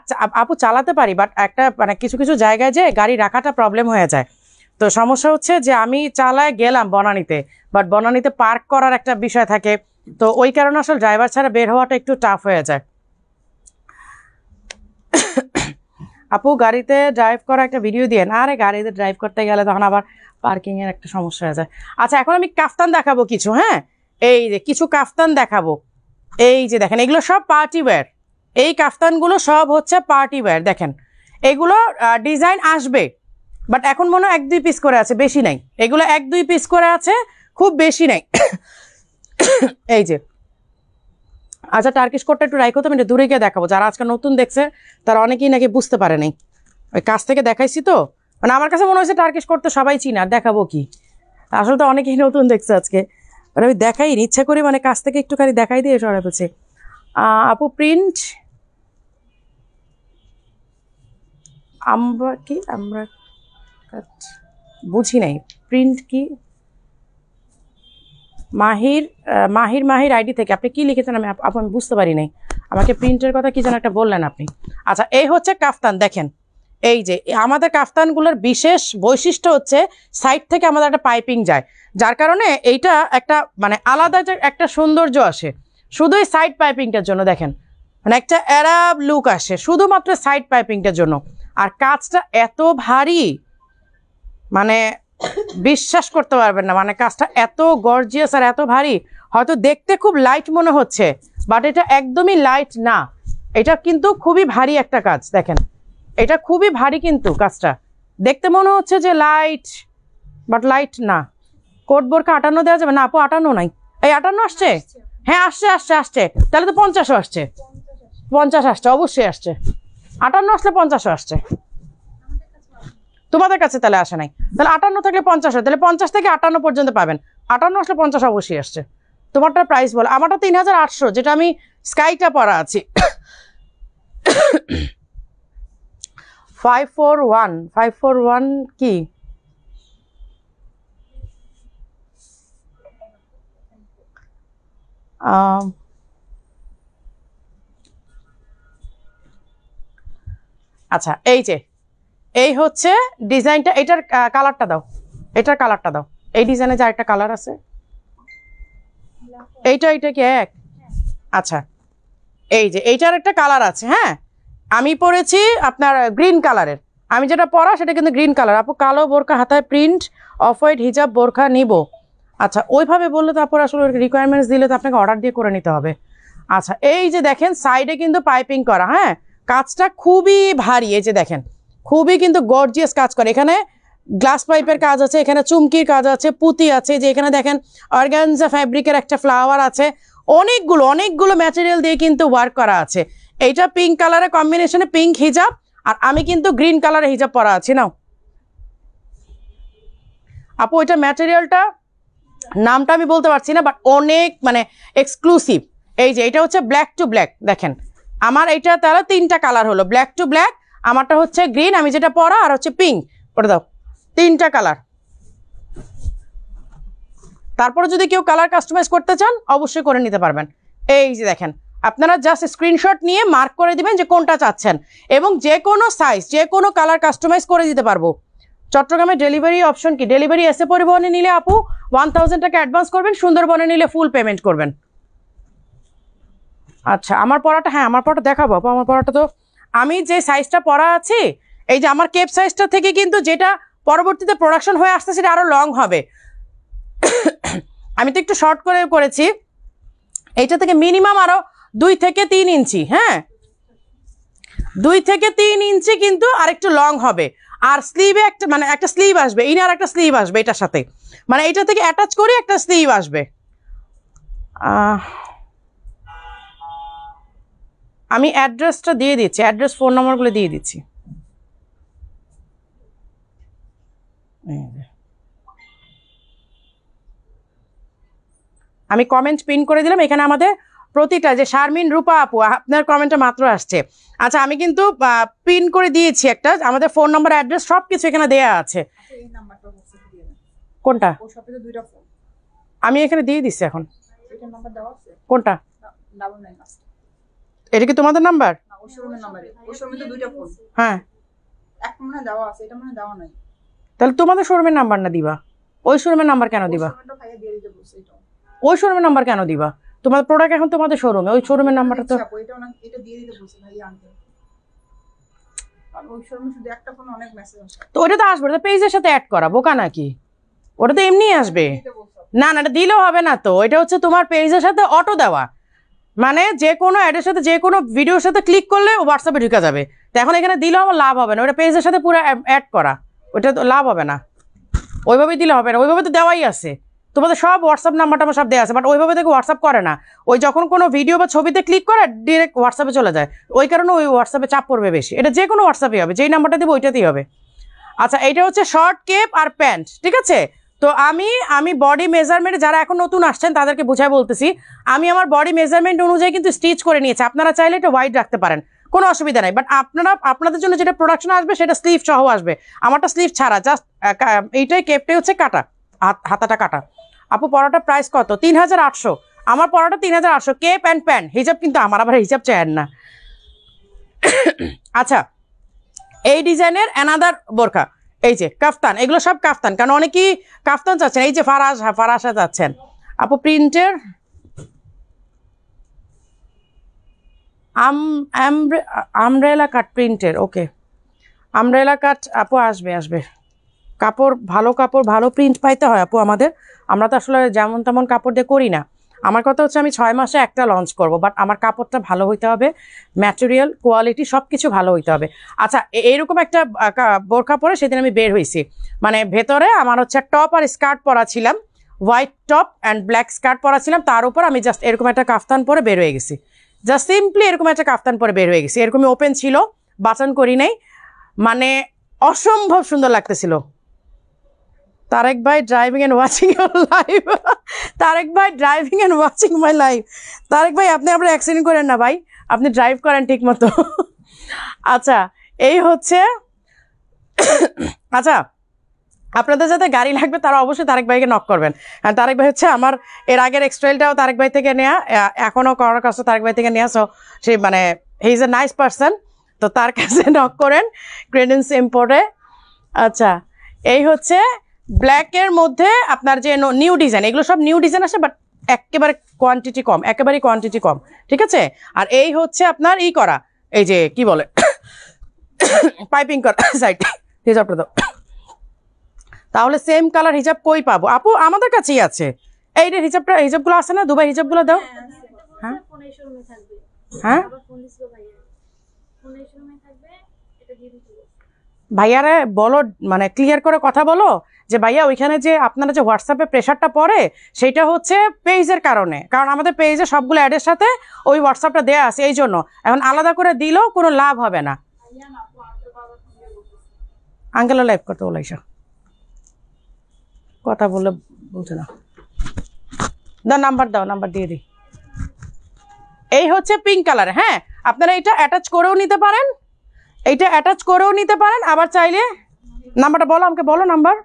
আপু চালাতে পারি, বাট একটা মানে কিছু কিছু জায়গায় যে গাড়ি রাখাটা প্রবলেম হয়ে যায়। তো সমস্যা হচ্ছে যে আমি চালায় গেলাম বনানীতে, বাট বনানীতে পার্ক করার একটা বিষয় থাকে, তো ওই কারণে আসলে ড্রাইভার ছাড়া বের হওয়াটা একটু টাফ হয়ে যায়। আপু গাড়িতে ড্রাইভ করা একটা ভিডিও দিয়ে না? আরে গাড়িতে ড্রাইভ করতে গেলে তখন আবার পার্কিং এর একটা সমস্যা হয়ে যায়। আচ্ছা এখন আমি কাফতান দেখাবো কিছু। হ্যাঁ এই যে কিছু কাফতান দেখাবো, এই যে দেখেন এগুলো সব পার্টি ওয়্যার, এই কাফতানগুলো সব হচ্ছে পার্টি ওয়্যার। দেখেন এগুলো ডিজাইন আসবে, বাট এখন মনে হয় 1-2 পিস করে আছে, বেশি নাই। এগুলো 1-2 পিস করে আছে, খুব বেশি নাই। এই যে আচ্ছা টার্কিশ কোটটা একটু রাইখো তো, আমি দূরে গিয়ে দেখাবো, যারা আজকে নতুন দেখছে তারা অনেকেই নাকি বুঝতে পারে নাই, ওই কাছ থেকে দেখাইছি তো, মানে আমার কাছে মনে হয়েছে টার্কিশ কোট তো সবাই চিনে, আর দেখাবো কি, আসলে তো অনেকেই নতুন দেখছে আজকে, মানে আমি দেখাইনি ইচ্ছা করে, মানে কাছ থেকে একটুখানি দেখাই দিয়ে সরাই বলছে। আপু প্রিন্ট আমরা কি, আমরা বুঝি নাই প্রিন্ট কি? মাহির আইডি থেকে আপনি কি লিখেছেন? আমি বুঝতে পারি নাই, আমাকে প্রিন্টের কথা কি যেন একটা বললেন আপনি। আচ্ছা এই হচ্ছে কাফতান, দেখেন এই যে আমাদের কাফতানগুলোর বিশেষ বৈশিষ্ট্য হচ্ছে সাইড থেকে আমাদের একটা পাইপিং যায়, যার কারণে এইটা একটা মানে আলাদা একটা সৌন্দর্য আসে শুধু এই সাইড পাইপিংটার জন্য। দেখেন মানে একটা অ্যারাব লুক আসে শুধুমাত্র সাইড পাইপিংটার জন্য। আর কাজটা এত ভারী, মানে বিশ্বাস করতে পারবেন না, মানে কাজটা এত গর্জিয়াস আর এত ভারী। হয়তো দেখতে খুব লাইট মনে হচ্ছে, বাট এটা একদমই লাইট না, এটা কিন্তু খুবই ভারী একটা কাজ। দেখেন এটা খুবই ভারী, কিন্তু কাজটা দেখতে মনে হচ্ছে যে লাইট, বাট লাইট না। কোট বোরকা 58 দেওয়া যাবে না আপু? 58 নাই, এই 58 আসছে? হ্যাঁ আসছে, তাহলে তো 50ও আসছে, 50 আসছে, অবশ্যই আসছে। 58 আসলে 50ও আসছে, তোমাদের কাছে তাহলে আসে নাই, তাহলে 58 থাকলে 50 হয়, তাহলে 50 থেকে 58 পর্যন্ত পাবেন। 58 আসলে 50 অবশ্যই আসছে। তোমারটার প্রাইস বলো। আমারটা 3800, যেটা আমি স্কাইটা পরা আছি। 541 কি? আচ্ছা এই যে এই হচ্ছে ডিজাইনটা, এটার কালারটা দাও, এটার কালারটা দাও। এই ডিজাইনে যে আরেকটা কালার আছে, এইটা কি এক? আচ্ছা এই যে এইটার একটা কালার আছে, হ্যাঁ আমি পরেছি আপনার গ্রিন কালারের, আমি যেটা পরা সেটা কিন্তু গ্রিন কালার। আপু কালো বোরকা হাতায় প্রিন্ট অফ হোয়াইট হিজাব বোরকা নিব। আচ্ছা ওইভাবে বললে তো আপনার আসলে রিকোয়ারমেন্টস দিলে তো আপনাকে অর্ডার দিয়ে করে নিতে হবে। আচ্ছা এই যে দেখেন সাইডে কিন্তু পাইপিং করা, হ্যাঁ কাজটা খুবই ভারী, এই যে দেখেন খুবই কিন্তু গর্জিয়াস কাজ করে। এখানে গ্লাস পাইপের কাজ আছে, এখানে চুমকির কাজ আছে, পুঁতি আছে, যে এখানে দেখেন অর্গানজা ফ্যাব্রিকের একটা ফ্লাওয়ার আছে, অনেকগুলো ম্যাটেরিয়াল দিয়ে কিন্তু ওয়ার্ক করা আছে। এইটা পিঙ্ক কালারের কম্বিনেশনে পিঙ্ক হিজাব, আর আমি কিন্তু গ্রিন কালারের হিজাব পরা আছি। নাও আপু এটা ম্যাটেরিয়ালটা নামটা আমি বলতে পারছি না, বাট অনেক মানে এক্সক্লুসিভ। এই যে এটা হচ্ছে ব্ল্যাক টু ব্ল্যাক, দেখেন আমার এইটা তাহলে 3টা কালার হলো, ব্ল্যাক টু ব্ল্যাক, আমারটা হচ্ছে গ্রিন, আমি যেটা পরা, আর হচ্ছে পিঙ্ক, ওটা দাও 3টা কালার। তারপরে যদি কেউ কালার কাস্টমাইজ করতে চান অবশ্যই করে নিতে পারবেন। এই যে দেখেন আপনারা জাস্ট স্ক্রিনশট নিয়ে মার্ক করে দিবেন যে কোনটা চাচ্ছেন, এবং যে কোনো সাইজ যে কোনো কালার কাস্টমাইজ করে দিতে পারবো। চট্টগ্রামে ডেলিভারি অপশন কি? ডেলিভারি এসে পরিবহনে নিলে আপু 1000 টাকা অ্যাডভান্স করবেন, সুন্দরবনে নিলে ফুল পেমেন্ট করবেন। আচ্ছা আমার পরাটা, হ্যাঁ আমার পরাটা দেখাবো আপু। আমার পরাটা তো আমি যে সাইজটা পরা আছি, এই যে আমার কেপ সাইজটা থেকে কিন্তু যেটা পরবর্তীতে প্রোডাকশন হয়ে আসছে সেটা আরো লং হবে। আমি তো একটু শর্ট করে করেছি, এইটা থেকে মিনিমাম আরো 2 থেকে 3 ইঞ্চি, হ্যাঁ 2 থেকে 3 ইঞ্চি কিন্তু আরেকটু লং হবে। আর স্লিভে একটা মানে একটা স্লিভ আসবে, ইনার একটা স্লিভ আসবে এটার সাথে, মানে এটা থেকে অ্যাটাচ করে একটা স্লিভ আসবে। আমি অ্যাড্রেসটা দিয়ে দিচ্ছি, অ্যাড্রেস ফোন নম্বরগুলো দিয়ে দিচ্ছি। আমি কমেন্ট পিন করে দিলাম এখানে আমাদের প্রতিটা, যে শারমিন রূপা আপু আপনার কমেন্টটা মাত্র আসছে। আচ্ছা আমি কিন্তু পিন করে দিয়েছি একটা, আমাদের ফোন নম্বর অ্যাড্রেস সব কিছু এখানে দেয়া আছে। কোনটা? আমি এখানে দিয়ে দিচ্ছি এখন। কোনটা? এটা কি তোমাদের নাম্বার? হ্যাঁ তাহলে তোমাদের শোরুমের নাম্বার না দিবা, ওই শোরুমের নাম্বার কেন দিবা? ওই শোরুমের নাম্বার কেন দিবা? তোমাদের প্রোডাক্ট এখন তোমাদের শোরুমে, ওই শোরুমের নাম্বারটা তো তো ওটা তো আসবে, ওটা পেজের সাথে অ্যাড করা, বোকা নাকি? ওটা তো এমনি আসবে। না না এটা দিলেও হবে না তো, এটা হচ্ছে তোমার পেজের সাথে অটো দেওয়া, মানে যে কোনো অ্যাডের সাথে যে কোনো ভিডিওর সাথে ক্লিক করলে ও হোয়াটসঅ্যাপে ঢুকে যাবে। তো এখন এখানে দিলেও আমার লাভ হবে না, ওটা পেজের সাথে পুরো অ্যাড করা, ওটা তো লাভ হবে না। ওইভাবেই দিলে হবে না, ওইভাবে তো দেওয়াই আছে, তোমাদের সব হোয়াটসঅ্যাপ নাম্বারটা আমার সব দেওয়া আছে, বাট ওইভাবে থেকে হোয়াটসঅ্যাপ করে না। ওই যখন কোনো ভিডিও বা ছবিতে ক্লিক করে ডিরেক্ট হোয়াটসঅ্যাপে চলে যায়, ওই কারণে ওই হোয়াটসঅ্যাপে চাপ পড়বে বেশি। এটা যে কোনো হোয়াটসঅ্যাপে হবে, যেই নাম্বারটা দেবো ওইটাতেই হবে। আচ্ছা এইটা হচ্ছে শর্ট কেপ আর প্যান্ট, ঠিক আছে? তো আমি বডি মেজারমেন্ট, যারা এখন নতুন আসছেন তাদেরকে বুঝাই বলতেছি, আমি আমার বডি মেজারমেন্ট অনুযায়ী কিন্তু স্টিচ করে নিয়েছি। আপনারা চাইলে এটা ওয়াইড রাখতে পারেন, কোনো অসুবিধা নাই, বাট আপনাদের জন্য যেটা প্রোডাকশন আসবে সেটা স্লিভ সহ আসবে, আমারটা স্লিভ ছাড়া, জাস্ট এইটাই কেপটাই হচ্ছে কাটা, হাতাটা কাটা। আপু পরাটা প্রাইস কত? 3800। আমার পরাটা 3800, কেপ অ্যান্ড প্যান্ট, হিজাব কিন্তু আমার, আবার হিজাব চায়েন না। আচ্ছা এই ডিজাইনের অ্যানাদার বোরকা, এই যে কাফতান, এগুলো সব কাফতান, কারণ অনেকেই কাফতান চাচ্ছেন। এই যে ফারাসা চাচ্ছেন আপু, প্রিন্টের আমব্রেলা কাট প্রিন্টের, ওকে আমব্রেলা কাট আপু আসবে। কাপড় ভালো প্রিন্ট পাইতে হয় আপু আমাদের, আমরা তো আসলে যেমন তেমন কাপড় দিয়ে করি না। আমার কথা হচ্ছে আমি 6 মাসে একটা লঞ্চ করব, বাট আমার কাপড়টা ভালো হইতে হবে, ম্যাটেরিয়াল কোয়ালিটি সব কিছু ভালো হইতে হবে। আচ্ছা এইরকম একটা বোরখা পরে সেদিন আমি বের হয়েছি, মানে ভেতরে আমার হচ্ছে টপ আর স্কার্ট পরা ছিলাম, white top and black skirt পরা ছিলাম, তার উপর আমি জাস্ট এরকম একটা কাফতান পরে বের হয়ে গেছি, জাস্ট সিম্পলি এরকম একটা কাফতান পরে বের হয়ে গেছি, এরকমই ওপেন ছিল, বাটন করি নাই, মানে অসম্ভব সুন্দর লাগতেছিল। তারেক ভাই driving and watching your live, Tarek ভাই driving and watching my live. Tarek ভাই আপনি আপনার অ্যাক্সিডেন্ট করেন না ভাই, আপনি ড্রাইভ করেন ঠিক মতো। আচ্ছা এই হচ্ছে, আচ্ছা আপনাদের যাতে গাড়ি লাগবে তারা অবশ্যই তারেক ভাইকে নক করবেন, আর তারেক ভাই হচ্ছে আমার এর আগের এক্সট্রেলটাও তারেক ভাই থেকে নেওয়া, এখনও করার কাছে তারেক ভাই থেকে নেওয়া, সো সে মানে he is a nice person, তো তার কাছে নক করেন ক্রেডেন্স ইম্পোর্টে। আচ্ছা এই হচ্ছে ব্ল্যাকের মধ্যে আপনার যে নিউ ডিজাইন, এগুলো সব নিউ ডিজাইন আসে, বাট একেবারে কোয়ান্টিটি কম, একেবারে কোয়ান্টিটি কম, ঠিক আছে। আর এই হচ্ছে আপনার ই করা, এই যে কি বলে পাইপিং করা সাইড হিজাবটা দাও। তাহলে সেম কালার হিজাব কই পাবো আপু? আমাদের কাছেই আছে। এই যে হিজাবগুলো আছে না, দুবাই হিজাবগুলো দাও। হ্যাঁ হ্যাঁ ভাইয়ারে বলো, মানে ক্লিয়ার করে কথা বলো যে ভাইয়া ওইখানে যে আপনারা যে হোয়াটসঅ্যাপে প্রেশারটা পড়ে সেটা হচ্ছে পেজের কারণে, কারণ আমাদের পেজে সবগুলো অ্যাডের সাথে ওই হোয়াটসঅ্যাপটা দেওয়া আছে, এই জন্য এখন আলাদা করে দিলেও কোনো লাভ হবে না। আঙ্কেলও লাইভ করতে বলো, এসো কথা বললে বলছে না। দাও নাম্বার, দাও নাম্বার দিয়ে দিই। এই হচ্ছে পিঙ্ক কালার, হ্যাঁ আপনারা এটা অ্যাটাচ করেও নিতে পারেন, এইটা অ্যাটাচ করেও নিতে পারেন, আবার চাইলে নাম্বারটা বলো আমাকে, বলো নাম্বার।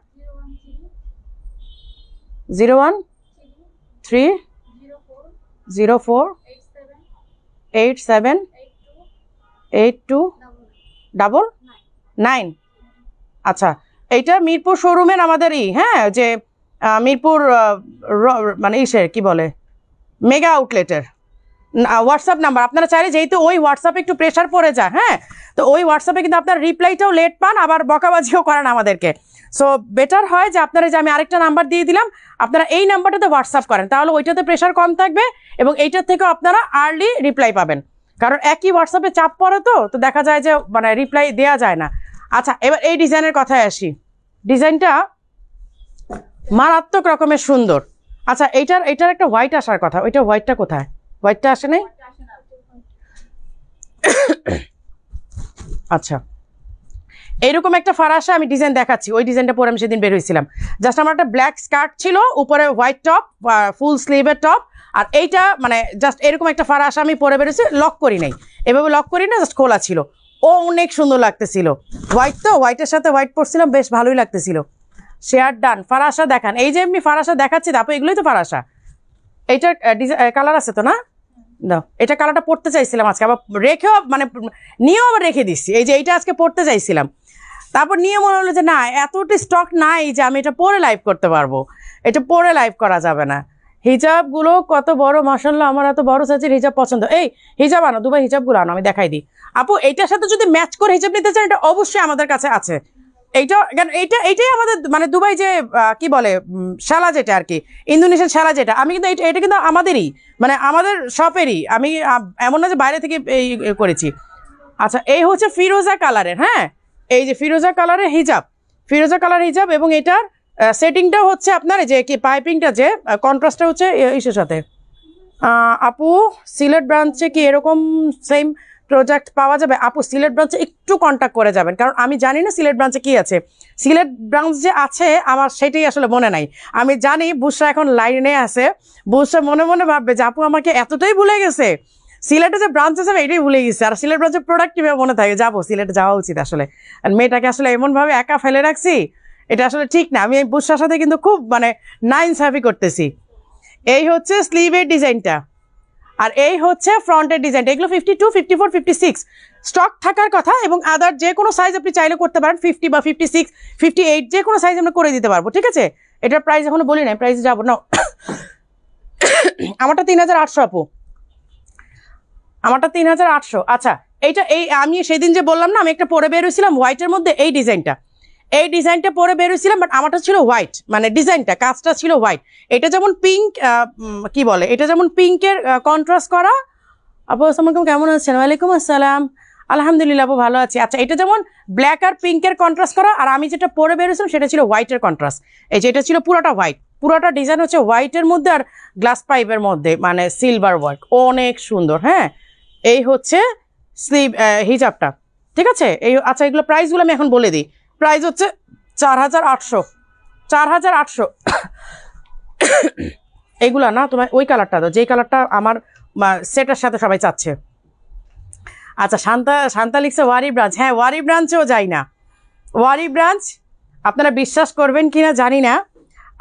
0130478299। আচ্ছা, এইটা মিরপুর শোরুমের আমাদেরই, হ্যাঁ যে মিরপুর মানে ইসের কি বলে মেগা আউটলেটের হোয়াটসঅ্যাপ নাম্বার। আপনারা চাইলে, যেহেতু ওই হোয়াটসঅ্যাপে একটু প্রেশার পড়ে যায়, হ্যাঁ তো ওই হোয়াটসঅ্যাপে কিন্তু আপনার রিপ্লাইটাও লেট পান, আবার বকাবাজিও করেন আমাদেরকে। সো বেটার হয় যে আপনারা, যে আমি আরেকটা নাম্বার দিয়ে দিলাম, আপনারা এই নাম্বারটাতে হোয়াটসঅ্যাপ করেন, তাহলে ওইটাতে প্রেশার কম থাকবে এবং এইটার থেকেও আপনারা আর্লি রিপ্লাই পাবেন। কারণ একই হোয়াটসঅ্যাপে চাপ পড়ে তো দেখা যায় যে মানে রিপ্লাই দেওয়া যায় না। আচ্ছা, এবার এই ডিজাইনের কথায় আসি। ডিজাইনটা মারাত্মক রকমের সুন্দর। আচ্ছা, এইটার একটা হোয়াইট আসার কথা, ওইটা হোয়াইটটা কোথায়? হোয়াইটটা আসে নাই? আচ্ছা, এইরকম একটা ফারাসা আমি ডিজাইন দেখাচ্ছি, ওই ডিজাইনটা পরে আমি সেদিন বের হয়েছিলাম। জাস্ট আমার একটা ব্ল্যাক স্কার্ট ছিল, উপরে হোয়াইট টপ, ফুল স্লিভের টপ, আর এইটা মানে জাস্ট এরকম একটা ফারাসা আমি পরে বেরোছি, লক করি নাই, এভাবে লক করি না, জাস্ট খোলা ছিল। ও অনেক সুন্দর লাগতেছিল, হোয়াইট তো, হোয়াইটের সাথে হোয়াইট পরছিলাম, বেশ ভালোই লাগতেছিল। Share done. ফারাসা দেখান, এই যে এমনি ফারাসা দেখাচ্ছি আপু, এগুলোই তো ফারাসা। এইটার কালার আছে তো না? দাও, এটা কালারটা পড়তে চাইছিলাম আজকে, আবার রেখেও মানে নিয়েও আবার রেখে দিচ্ছি। এই যে এইটা আজকে পড়তে চাইছিলাম, তারপর নিয়ে মনে হলো যে না, এতটা স্টক নাই যে আমি এটা পরে লাইভ করতে পারবো, এটা পরে লাইভ করা যাবে না। হিজাবগুলো কত বড়, মাশাআল্লাহ, আমার এত বড় সাইজের হিজাব পছন্দ। এই হিজাব আনো, দুবাই হিজাবগুলো আনো, আমি দেখাই দিই আপু। এইটার সাথে যদি ম্যাচ করে হিজাব নিতে চান, এটা অবশ্যই আমাদের কাছে আছে। এইটাই আমাদের মানে দুবাই যে কি বলে শালা, যেটা আর কি ইন্দোনেশিয়ান শালা যেটা, আমি কিন্তু এটা কিন্তু আমাদেরই, মানে আমাদের শপেরই, আমি এমন না যে বাইরে থেকে এই করেছি। আচ্ছা, এই হচ্ছে ফিরোজা কালারের, হ্যাঁ এই যে ফিরোজা কালারের হিজাব, ফিরোজা কালার হিজাব, এবং এটার সেটিংটা হচ্ছে আপনার যে কি পাইপিংটা, যে কন্ট্রাস্টটা হচ্ছে ইসের সাথে। আপু সিলেট ব্রাঞ্চে কি এরকম সেম প্রোডাক্ট পাওয়া যাবে? আপু সিলেট ব্রাঞ্চে একটু কন্ট্যাক্ট করে যাবেন, কারণ আমি জানি না সিলেট ব্রাঞ্চে কি আছে। সিলেট ব্রাঞ্চ যে আছে আমার সেটাই আসলে মনে নাই। আমি জানি বুসরা এখন লাইনে আছে, বুসরা মনে মনে ভাববে যে আপু আমাকে এতটাই ভুলে গেছে, সিলেটে যে ব্রাঞ্চ আছে এটাই ভুলে গেছে। আর সিলেট ব্রাঞ্চের প্রোডাক্ট কিভাবে মনে থাকে, যাবো সিলেটে যাওয়া উচিত আসলে। আর মেয়েটাকে আসলে এমনভাবে একা ফেলে রাখছি, এটা আসলে ঠিক না। আমি এই বুসরার সাথে কিন্তু খুব মানে নাইনসাফি করতেছি। এই হচ্ছে স্লিভের ডিজাইনটা, আর এই হচ্ছে ফ্রন্টের ডিজাইনটা। এগুলো 52, 54, 56 স্টক থাকার কথা, এবং আদার যে কোনো সাইজ আপনি চাইলে করতে পারেন, 50 বা 56, 58 যে কোনো সাইজ আমরা করে দিতে পারবো, ঠিক আছে। এটার প্রাইস এখনো বলি নাই, প্রাইস যাবো না। আমারটা 3800 আপু, আমারটা 3800। আচ্ছা, এই আমি সেদিন যে বললাম না, আমি একটা পরে বের হয়েছিলাম হোয়াইটের মধ্যে, এই ডিজাইনটা পরে বের হয়েছিলাম, বাট আমারটা ছিল হোয়াইট, মানে ডিজাইনটা কাজটা ছিল হোয়াইট। এটা যেমন পিঙ্ক, কি বলে, এটা যেমন পিঙ্কের কন্ট্রাস্ট করা। আপু আসসালামু আলাইকুম, কেমন আছেন? ওয়ালাইকুম আসসালাম, আলহামদুলিল্লাহ আপু ভালো আছি। আচ্ছা, এটা যেমন ব্ল্যাক আর পিঙ্কের কন্ট্রাস্ট করা, আর আমি যেটা পরে বেরোছিলাম সেটা ছিল হোয়াইটের কন্ট্রাস্ট। এই যে এটা ছিল পুরোটা হোয়াইট, পুরোটা ডিজাইন হচ্ছে হোয়াইটের মধ্যে আর গ্লাস পাইপের মধ্যে, মানে সিলভার ওয়ার্ক, অনেক সুন্দর। হ্যাঁ, এই হচ্ছে স্লিভ হিজাবটা, ঠিক আছে। এই আচ্ছা, এগুলো প্রাইসগুলো আমি এখন বলে দিই। প্রাইস হচ্ছে 4800, 4800। এইগুলা না, তোমার ওই কালারটা দাও, যেই কালারটা আমার সেটার সাথে সবাই চাচ্ছে। আচ্ছা, শান্তা লিখছে ওয়ারি ব্রাঞ্চ। হ্যাঁ, ওয়ারি ব্রাঞ্চেও যাই না। ওয়ারি ব্রাঞ্চ আপনারা বিশ্বাস করবেন কিনা জানি না,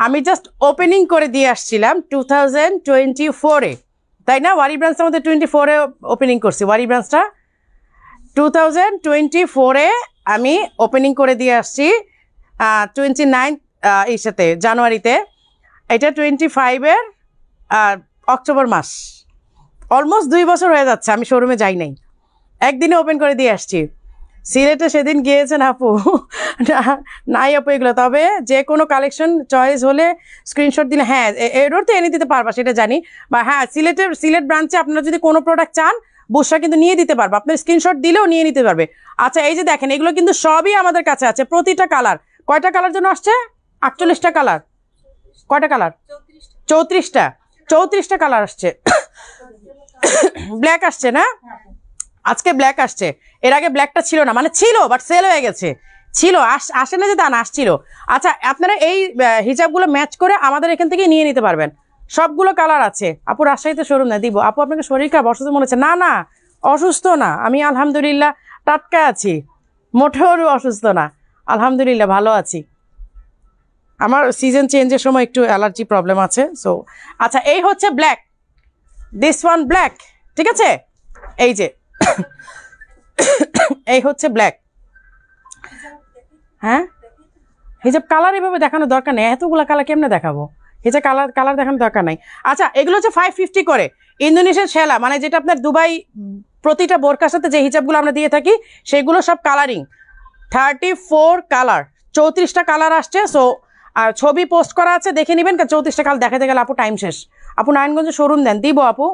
আমি জাস্ট ওপেনিং করে দিয়ে আসছিলাম 2024-এ, তাই না? ওয়ারি ব্রাঞ্চটা আমাদের 24-এ ওপেনিং করছি। ওয়ারি ব্রাঞ্চটা 2024-এ আমি ওপেনিং করে দিয়ে আসছি, 29 এই সাথে জানুয়ারিতে। এটা 25-এর অক্টোবর মাস, অলমোস্ট 2 বছর হয়ে যাচ্ছে আমি শোরুমে যাই নাই, একদিনে ওপেন করে দিয়ে আসছি। সিলেটে সেদিন গিয়েছেন আপু, নাই আপু এগুলো, তবে যে কোনো কালেকশন চয়েস হলে স্ক্রিনশট দিলে, হ্যাঁ এরও তো এনে দিতে পারবা সেটা জানি, বা হ্যাঁ সিলেট ব্রাঞ্চে আপনারা যদি কোনো প্রোডাক্ট চান বুসরা কিন্তু নিয়ে দিতে পারবো, আপনার স্ক্রিনশট দিলেও নিয়ে নিতে পারবে। আচ্ছা এই যে দেখেন এগুলো কিন্তু সবই আমাদের কাছে আছে, প্রতিটা কালার, কয়টা কালার জন্য আসছে? 48টা কালার। কয়টা কালার? 34টা কালার আসছে। ব্ল্যাক আসছে না আজকে? ব্ল্যাক আসছে, এর আগে ব্ল্যাকটা ছিল না, মানে ছিল বাট সেল হয়ে গেছে, ছিল আসে না যে তা না, আসছিল। আচ্ছা আপনারা এই হিজাবগুলো ম্যাচ করে আমাদের এখান থেকে নিয়ে নিতে পারবেন, সবগুলো কালার আছে। আপু রাজশাহীতে শোরুম না দিব? আপু আপনাকে শরীর খারাপ অসুস্থ মনে হচ্ছে? না না অসুস্থ না, আমি আলহামদুলিল্লাহ টাটকা আছি, মোটেও অসুস্থ না, আলহামদুলিল্লাহ ভালো আছি। আমার সিজন চেঞ্জের সময় একটু অ্যালার্জি প্রবলেম আছে। সো আচ্ছা এই হচ্ছে ব্ল্যাক, দিস ওয়ান ব্ল্যাক, ঠিক আছে? এই যে এই হচ্ছে ব্ল্যাক। হ্যাঁ হিজাব কালার এভাবে দেখানোর দরকার নেই, এতগুলো কালার কেমনে দেখাবো? হিজাব কালার দেখানোর দরকার নাই। আচ্ছা এগুলো হচ্ছে 550 করে ইন্দোনেশিয়ান শেলা, মানে যেটা আপনার দুবাই প্রতিটা বোরকার সাথে যে হিজাবগুলো আমরা দিয়ে থাকি সেগুলো সব কালারিং, 34 কালার, 34টা কালার আসছে। সো ছবি পোস্ট করা আছে, দেখে নেবেন, কারণ 34টা কালার দেখাতে গেলে আপু টাইম শেষ। আপু নারায়ণগঞ্জে শোরুম দেন? দিব আপু,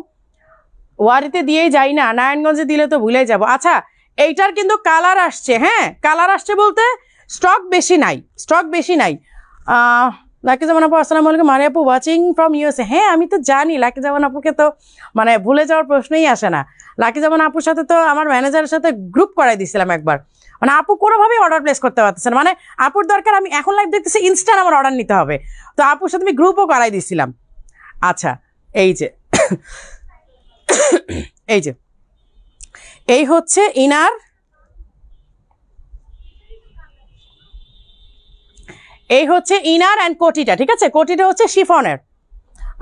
ওয়ারিতে দিয়েই যাই না, নারায়ণগঞ্জে দিলে তো ভুলে যাব। আচ্ছা এইটার কিন্তু কালার আসছে, হ্যাঁ কালার আসছে বলতে স্টক বেশি নাই। লাকি জামান আপু আসসালামু আলাইকুম, মারি আপু ওয়াচিং ফ্রম ইউএসএ। হ্যাঁ আমি তো জানি, লাকি জামান আপুকে তো মানে ভুলে যাওয়ার প্রশ্নই আসে না। লাকি জামান আপুর সাথে তো আমার ম্যানেজারের সাথে গ্রুপ করাই দিয়েছিলাম একবার, মানে আপু কোনোভাবেই অর্ডার প্লেস করতে পারতেছে না, মানে আপুর দরকার, আমি এখন লাইভ দেখতেছি ইনস্ট্যান্ট আমার অর্ডার নিতে হবে, তো আপুর সাথে আমি গ্রুপও করাই দিয়েছিলাম। আচ্ছা এই যে এই হচ্ছে ইনার, এই হচ্ছে ইনার অ্যান্ড কোটিটা, ঠিক আছে? কোটিটা হচ্ছে শিফনের।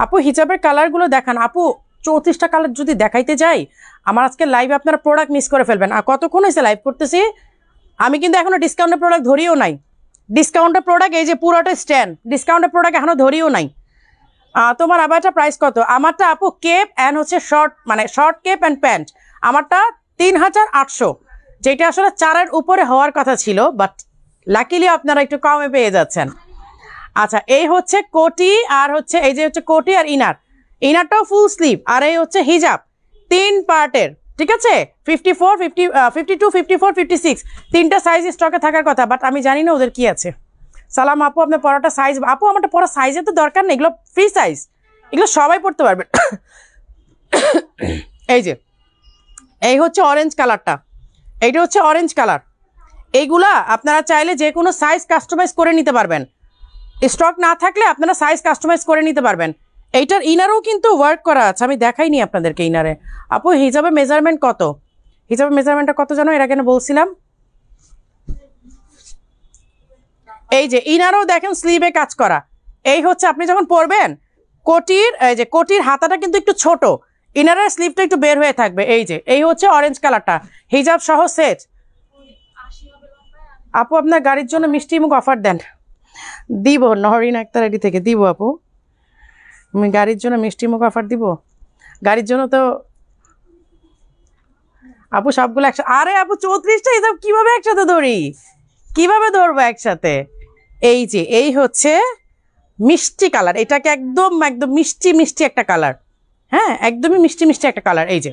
আপু হিজাবের কালারগুলো দেখান। আপু 34টা কালার যদি দেখাইতে যাই আমার আজকে লাইভে আপনারা প্রোডাক্ট মিস করে ফেলবেন। আর কতক্ষণ হয়েছে লাইভ করতেছি, আমি কিন্তু এখনো ডিসকাউন্টের প্রোডাক্ট ধরিও নাই। ডিসকাউন্টের প্রোডাক্ট এই যে পুরোটা স্ট্যান্ড, ডিসকাউন্টের প্রোডাক্ট এখনো ধরিও নাই। তোমার আবারটা প্রাইস কত? আমারটা আপু কেপ অ্যান্ড হচ্ছে শর্ট, মানে শর্ট কেপ অ্যান্ড প্যান্ট, আমারটা 3800, যেটা আসলে 4-এর উপরে হওয়ার কথা ছিল, বাট লাকিলি আপনারা একটু কমে পেয়ে যাচ্ছেন। আচ্ছা এই হচ্ছে কোটি, আর হচ্ছে এই যে হচ্ছে কোটি আর ইনারটাও ফুল স্লিভ, আর এই হচ্ছে হিজাব 3 পার্টের, ঠিক আছে? 54, 50, 52, 54, 56 তিনটা সাইজ স্টকে থাকার কথা, বাট আমি জানি না ওদের কি আছে। সালাম আপু আপনার পরাটা সাইজ? আপু আমারটা পরা সাইজের তো দরকার নেই, এগুলো ফ্রি সাইজ, এগুলো সবাই পড়তে পারবে। এই যে এই হচ্ছে অরেঞ্জ কালারটা, এইটা হচ্ছে অরেঞ্জ কালার, এইগুলা আপনারা চাইলে যে কোনো সাইজ কাস্টমাইজ করে নিতে পারবেন, স্টক না থাকলে আপনারা সাইজ কাস্টমাইজ করে নিতে পারবেন। এইটার ইনারও কিন্তু ওয়ার্ক করা আছে, আমি দেখাইনি আপনাদেরকে ইনারে। আপু হিজাবের মেজারমেন্ট কত? হিজাবের মেজারমেন্টটা কত জানো এর আগে বলছিলাম? এই যে ইনারও দেখেন স্লিভে কাজ করা, এই হচ্ছে আপনি যখন পরবেন কোটির, এই যে কোটির হাতাটা কিন্তু একটু ছোট, ইনারের স্লিভটা একটু বের হয়ে থাকবে। এই যে এই হচ্ছে অরেঞ্জ কালারটা, হিজাব সহ সেট। আপু আপনার গাড়ির জন্য মিষ্টি মুখ অফার দেন? দিব, নহরিন আক্তার আইডি থেকে দিব আপু, আমি গাড়ির জন্য মিষ্টি মুখ অফার দিব। গাড়ির জন্য তো আপু সবগুলো একসাথে, আরে আপু 34টা হিসাব কিভাবে একসাথে ধরি, কিভাবে ধরবো একসাথে? এই যে এই হচ্ছে মিষ্টি কালার, এটাকে একদম একদম মিষ্টি একটা কালার, হ্যাঁ একদমই মিষ্টি একটা কালার। এই যে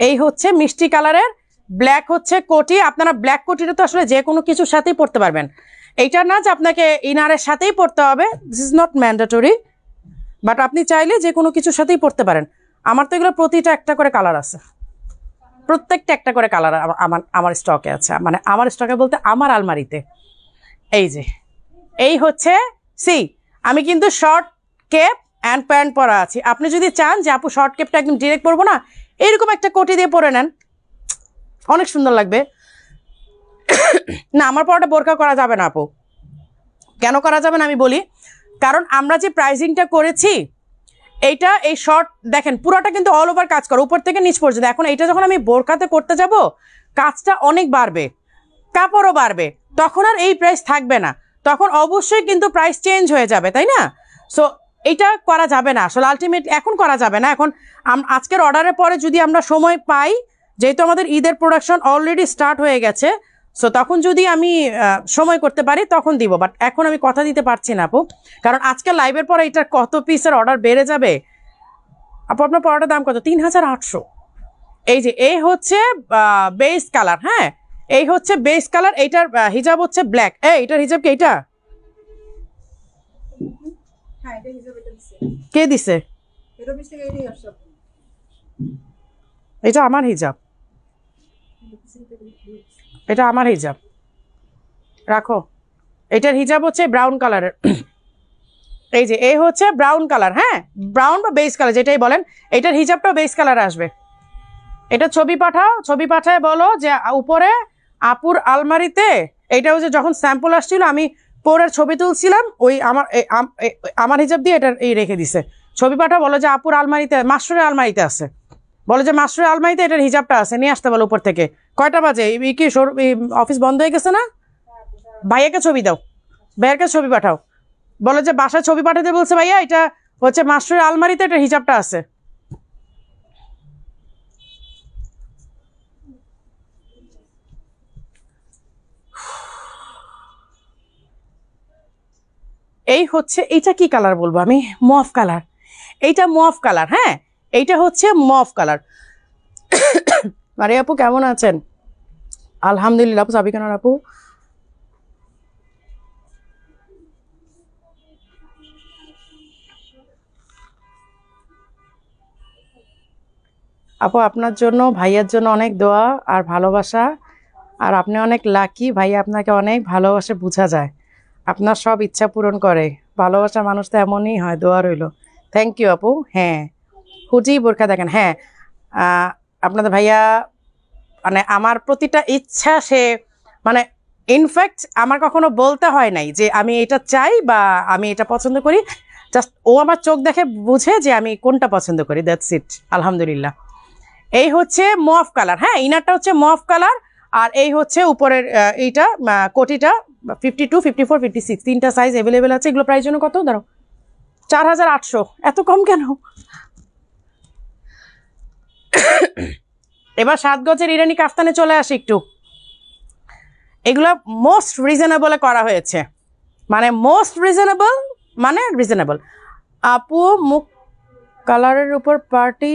এই হচ্ছে মিষ্টি কালারের ব্ল্যাক হচ্ছে কোটি, আপনারা ব্ল্যাক কোটিটা তো আসলে যে কোনো কিছুর সাথেই পরতে পারবেন, এইটা না যে আপনাকে ইনারের সাথেই পরতে হবে, this is not mandatory, but আপনি চাইলে যে কোনো কিছুর সাথেই পরতে পারেন। আমার তো এগুলো প্রতিটা একটা করে কালার আছে, প্রত্যেকটা একটা করে কালার আমার স্টকে আছে, মানে আমার স্টকে বলতে আমার আলমারিতে। এই যে এই হচ্ছে আমি কিন্তু শর্ট কেপ অ্যান্ড প্যান্ট পরা আছি, আপনি যদি চান যে আপু শর্ট কেপটা একদম ডিরেক্ট পরবো না, এইরকম একটা কোটি দিয়ে পরে নেন, অনেক সুন্দর লাগবে। না আমার পরাটা বোরকা করা যাবে না আপু। কেন করা যাবে না আমি বলি, কারণ আমরা যে প্রাইসিংটা করেছি এইটা, এই শর্ট দেখেন পুরোটা কিন্তু অল ওভার কাজ করে উপর থেকে নিচ পর্যন্ত। এখন এইটা যখন আমি বোরকাতে করতে যাব কাজটা অনেক বাড়বে, কাপড়ও বাড়বে, তখন আর এই প্রাইস থাকবে না, তখন অবশ্যই কিন্তু প্রাইস চেঞ্জ হয়ে যাবে, তাই না? সো এটা করা যাবে না আসলে, আলটিমেট এখন করা যাবে না। এখন আজকের অর্ডারের পরে যদি আমরা সময় পাই, যেহেতু আমাদের ঈদের প্রোডাকশন অলরেডি স্টার্ট হয়ে গেছে, সো তখন যদি আমি সময় করতে পারি তখন দিব, বাট এখন আমি কথা দিতে পারছি না আপু, কারণ আজকে লাইভের পরে এটার কত পিসের অর্ডার বেড়ে যাবে। আপু আপনার পরোটার দাম কত? 3800। এই যে এই হচ্ছে বেস কালার, হ্যাঁ এই হচ্ছে বেস কালার, এইটার হিজাব হচ্ছে ব্ল্যাক। এইটার হিজাব কি এইটা? কে দিছে? এটা আমার হিজাব, এটা আমার হিজাব, রাখো। এটার হিজাব হচ্ছে ব্রাউন কালারের। এই যে এই হচ্ছে ব্রাউন কালার, হ্যাঁ ব্রাউন বা বেস কালার যেটাই বলেন, এটার হিজাবটা বেস কালার আসবে। এটা ছবি পাঠাও, ছবি পাঠায় বলো যে উপরে আপুর আলমারিতে, এইটা হচ্ছে যখন স্যাম্পল আসছিল আমি পরের ছবি তুলছিলাম, ওই আমার হিজাব দিয়ে এটা এই রেখে দিছে। ছবি পাঠাও, বলো যে আপুর আলমারিতে, মাস্টারের আলমারিতে আছে, বলো যে মাস্টারের আলমারিতে এটার হিজাবটা আছে, নিয়ে আসতে বলো উপর থেকে। কয়টা বাজে? এই কি অফিস বন্ধ হয়ে গেছে না? ভাইয়াকে ছবি দাও, ভাইয়াকে ছবি পাঠাও, বলো যে বাসায় ছবি পাঠাতে বলছে ভাইয়া, এটা হচ্ছে মাস্টারের আলমারিতে এটার হিজাবটা আছে। এই হচ্ছে, এইটা কি কালার বলবো আমি? মফ কালার, এইটা মফ কালার, হ্যাঁ এইটা হচ্ছে মফ কালার। আরে আপু কেমন আছেন? আলহামদুলিল্লাহ। আপু সাবিকান আপু, আপু আপনার জন্য ভাইয়ার জন্য অনেক দোয়া আর ভালোবাসা, আর আপনি অনেক লাকি, ভাইয়া আপনাকে অনেক ভালোবাসে, বোঝা যায় আপনার সব ইচ্ছা পূরণ করে। ভালোবাসা মানুষ তো এমনই হয়। দোয়া রইল। থ্যাংক ইউ আপু। হ্যাঁ হুজি বোরখা দেখেন, হ্যাঁ আপনাদের ভাইয়া মানে আমার প্রতিটা ইচ্ছা সে মানে ইনফ্যাক্ট আমার কখনো বলতে হয় নাই যে আমি এটা চাই বা আমি এটা পছন্দ করি, জাস্ট ও আমার চোখ দেখে বুঝে যে আমি কোনটা পছন্দ করি, দ্যাটস ইট। আলহামদুলিল্লাহ। এই হচ্ছে মফ কালার, হ্যাঁ ইনারটা হচ্ছে মফ কালার, আর এই হচ্ছে উপরের এইটা কোটিটা 52, 54, 56 তিনটা সাইজ অ্যাভেলেবেল আছে। এগুলো প্রাইস জন্য কত? ধরো 4800। এত কম কেন? এবার 7 গজের ইরানি কাফতানে চলে আসি একটু। এগুলো মোস্ট রিজনেবলে করা হয়েছে, মানে মোস্ট রিজনেবল, মানে রিজনেবল। আপু মুখ কালারের উপর পার্টি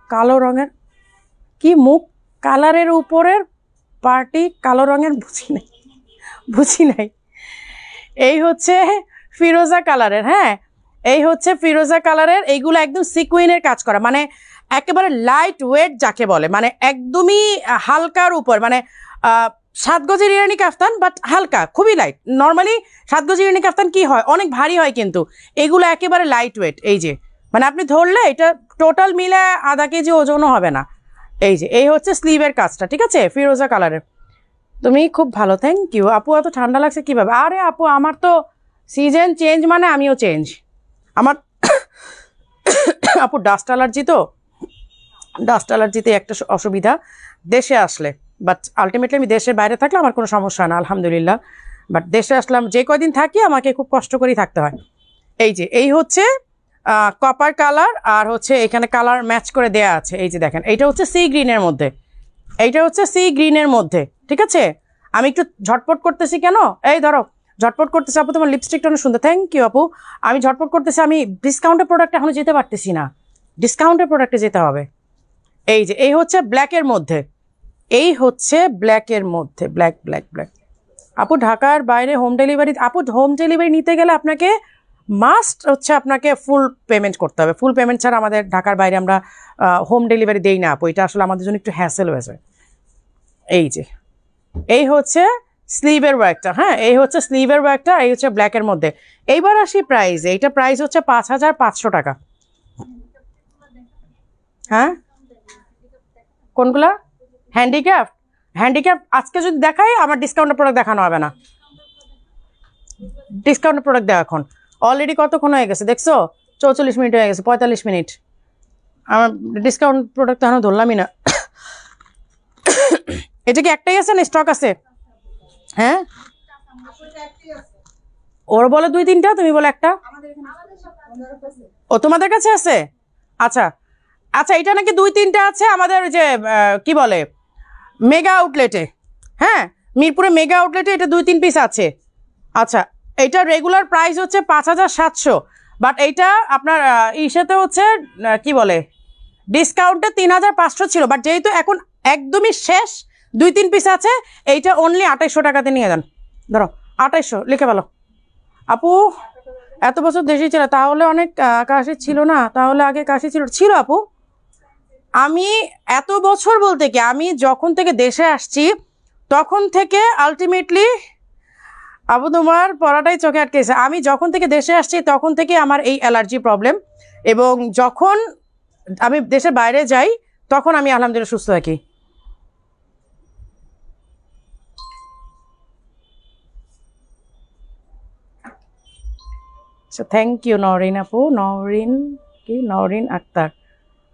কালো রঙের, কি মুখ কালারের উপরের পার্টি কালো রঙের? বুঝি নাই। এই হচ্ছে ফিরোজা কালারের, হ্যাঁ এই হচ্ছে ফিরোজা কালারের। এইগুলো একদম সিকুইনের কাজ করা, মানে একেবারে লাইট ওয়েট যাকে বলে, মানে একদমই হালকার উপর, মানে 7 গজের ইরানি কাফতান বাট হালকা, খুবই লাইট। নর্মালি 7 গজের ইরানি কাফতান কি হয়, অনেক ভারী হয়, কিন্তু এগুলো একেবারে লাইট ওয়েট। এই যে মানে আপনি ধরলে এটা টোটাল মিলে আধা কেজি ওজনও হবে না। এই যে এই হচ্ছে স্লিভের কাজটা, ঠিক আছে, ফিরোজা কালারের। তুমি খুব ভালো, থ্যাংক ইউ আপু। এত ঠান্ডা লাগছে কিভাবে? আরে আপু আমার তো সিজন চেঞ্জ মানে আমিও চেঞ্জ। আমার আপু ডাস্ট অ্যালার্জি, তো ডাস্ট অ্যালার্জিতে একটা অসুবিধা দেশে আসলে, বাট আলটিমেটলি আমি দেশের বাইরে থাকলে আমার কোনো সমস্যা না আলহামদুলিল্লাহ, বাট দেশে আসলাম যে কয়দিন থাকি আমাকে খুব কষ্ট করেই থাকতে হয়। এই যে এই হচ্ছে কপার কালার, আর হচ্ছে এখানে কালার ম্যাচ করে দেয়া আছে। এই যে দেখেন, এইটা হচ্ছে সি গ্রিনের মধ্যে, এইটা হচ্ছে সি গ্রিনের মধ্যে, ঠিক আছে। আমি একটু ঝটপট করতেছি কেন, এই ধরো ঝটপট করতেছি। আপু তোমার লিপস্টিকটা অনেক সুন্দর, থ্যাংক ইউ আপু। আমি ঝটপট করতেছি, আমি ডিসকাউন্টের প্রোডাক্টে এখনো যেতে পারতেছি না, ডিসকাউন্টের প্রোডাক্টে যেতে হবে। এই যে এই হচ্ছে ব্ল্যাকের মধ্যে, এই হচ্ছে ব্ল্যাকের মধ্যে, ব্ল্যাক ব্ল্যাক ব্ল্যাক। আপু ঢাকার বাইরে হোম ডেলিভারি, আপু হোম ডেলিভারি নিতে গেলে আপনাকে মাস্ট হচ্ছে আপনাকে ফুল পেমেন্ট করতে হবে। ফুল পেমেন্ট ছাড়া আমাদের ঢাকার বাইরে আমরা হোম ডেলিভারি দেই না আপু, এটা আসলে আমাদের জন্য একটু হ্যাসেল হয়ে যায়। এই যে এই হচ্ছে স্লিভের ওয়ার্কটা, হ্যাঁ এই হচ্ছে স্লিভের ওয়ার্কটা, এই হচ্ছে ব্ল্যাকের মধ্যে। এইবার আসি প্রাইস, এইটা প্রাইস হচ্ছে 5500 টাকা। হ্যাঁ কোনগুলা? হ্যান্ডিক্রাফট, হ্যান্ডিক্রাফট আজকে যদি দেখাই আমার ডিসকাউন্টের প্রোডাক্ট দেখানো হবে না। ডিসকাউন্টের প্রোডাক্ট দেওয়া এখন অলরেডি কতক্ষণ হয়ে গেছে দেখছো? 44 মিনিট হয়ে গেছে, 45 মিনিট। আমার ডিসকাউন্ট প্রোডাক্ট এখনো ধরলামই না। এটা কি একটাই আছে না স্টক আছে? হ্যাঁ ওর বলে 2-3টা, তুমি বলে একটা। ও তোমাদের কাছে আছে? আচ্ছা আচ্ছা, এটা নাকি 2-3টা আছে আমাদের যে কি বলে মেগা আউটলেটে। হ্যাঁ, মিরপুরে মেগা আউটলেটে এটা 2-3 পিস আছে। আচ্ছা, এটা রেগুলার প্রাইস হচ্ছে 5,700, বাট এইটা আপনার ইসেতে হচ্ছে কি বলে ডিসকাউন্টে 3,500 ছিল, বাট যেহেতু এখন একদমই শেষ 2-3 পিস আছে, এইটা অনলি 2,800 টাকাতে নিয়ে যান। ধরো 2,800 লিখে ফেলো। আপু এত বছর দেশে ছিল, তাহলে অনেক কাশি ছিল না? তাহলে আগে কাশি ছিল ছিল আপু। আমি এত বছর বলতে কি, আমি যখন থেকে দেশে আসছি তখন থেকে আলটিমেটলি, আপু তোমার পড়াটাই চোখে আটকেছে। আমি যখন থেকে দেশে আসছি তখন থেকে আমার এই অ্যালার্জি প্রবলেম, এবং যখন আমি দেশের বাইরে যাই তখন আমি আলহামদুলিল্লাহ সুস্থ থাকি। থ্যাংক ইউ নরিন আপু, নরিন আক্তার।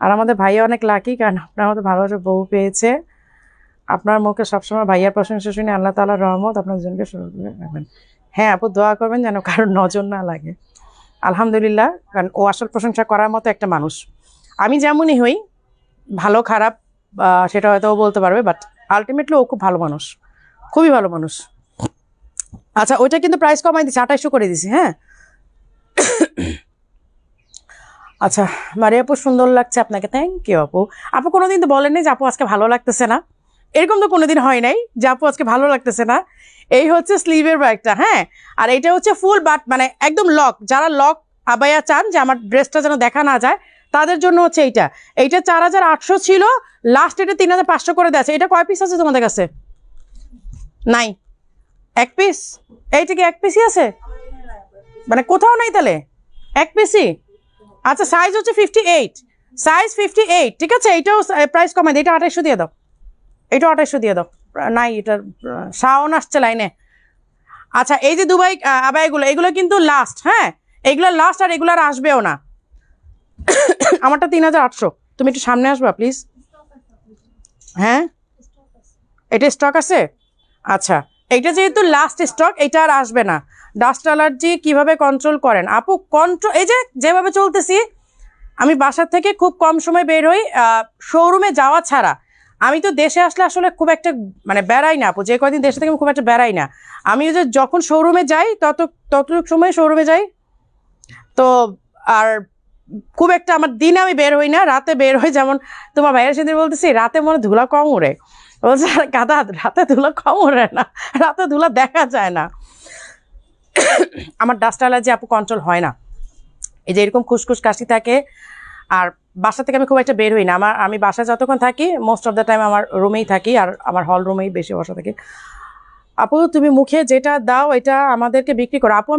আর আমাদের ভাইয়া অনেক লাকি, কারণ আপনার মতো ভালোবাসার বউ পেয়েছে। আপনার মুখে সবসময় ভাইয়ার প্রশংসা শুনে আল্লাহ তাআলার রহমত আপনার দুজনকে শুরু করে রাখবেন। হ্যাঁ আপু, দোয়া করবেন যেন কারোর নজর না লাগে। আলহামদুলিল্লাহ, কারণ ও আসল প্রশংসা করার মতো একটা মানুষ। আমি যেমনই হই, ভালো খারাপ সেটা হয়তো ও বলতে পারবে, বাট আলটিমেটলি ও খুব ভালো মানুষ, খুবই ভালো মানুষ। আচ্ছা, ওইটা কিন্তু প্রাইস কমাই দিচ্ছি, 2,800 করে দিছি। হ্যাঁ আচ্ছা, মারিয়া আপু সুন্দর লাগছে আপনাকে। থ্যাংক ইউ আপু। আপু কোনোদিন তো বলেননি যে আপু আজকে ভালো লাগতেছে না, এরকম তো কোনোদিন হয় নাই যে আপু আজকে ভালো লাগতেছে না। এই হচ্ছে স্লিভের ব্যাগটা। হ্যাঁ, আর এটা হচ্ছে ফুল বাট, মানে একদম লক। যারা লক আবায়া চান যে আমার ড্রেসটা যেন দেখা না যায়, তাদের জন্য হচ্ছে এইটা। এইটা 4,800 ছিল, লাস্ট এটা 3,500 করে দেওয়া আছে। এটা কয় পিস আছে তোমাদের কাছে? নাই, এক পিস। এইটা কি এক পিসই আছে, মানে কোথাও নাই তাহলে? এক পিসই? আচ্ছা, সাইজ হচ্ছে 58, সাইজ 58। ঠিক আছে, এইটাও প্রাইস কমাই দিই, এটা 2,800 দিয়ে দাও। এটা 2,800 দিয়ে দাও। নাই, এটার শাওন আসছে লাইনে। আচ্ছা, এই যে দুবাই আবাইগুলো, এগুলো কিন্তু লাস্ট। হ্যাঁ, এগুলো লাস্ট, আর এগুলো আর আসবেও না। আমারটা 3,800। তুমি একটু সামনে আসবা প্লিজ। হ্যাঁ, এটা স্টক আছে? আচ্ছা, এটা যেহেতু লাস্ট স্টক, এটা আর আসবে না। ডাস্ট অ্যালার্জি কিভাবে কন্ট্রোল করেন আপু? কন্ট্রোল, এই যে যেভাবে চলতেছি, আমি বাসা থেকে খুব কম সময় বের হই, শোরুমে যাওয়া ছাড়া। আমি তো দেশে আসলে আসলে খুব একটা মানে বেড়াই না আপু, যে কয়দিন দেশে থেকে আমি খুব একটা বেড়াই না। আমি যে যখন শোরুমে যাই ততটুকু সময় শোরুমে যাই। তো আর খুব একটা আমার দিনে আমি বের হই না, রাতে বের হই। যেমন তোমার ভাইয়ের সেদিন বলতেছি, রাতে মনে ধুলা কম উড়ে। বলছে গাদা, রাতে ধুলা কম উড়ে না, রাতে ধুলা দেখা যায় না। আমার ডাস্ট অ্যালার্জি আপু কন্ট্রোল হয় না। এই যে এরকম খুসখুস কাশি থাকে, আর বাসা থেকে আমি খুব একটা বের হই না। আমি বাসায় যতক্ষণ থাকি মোস্ট অফ দ্য টাইম আমার রুমেই থাকি, আর আমার হল রুমেই বেশি বসা থাকি। আপু তুমি মুখে যেটা দাও এটা আমাদেরকে বিক্রি করো? আপু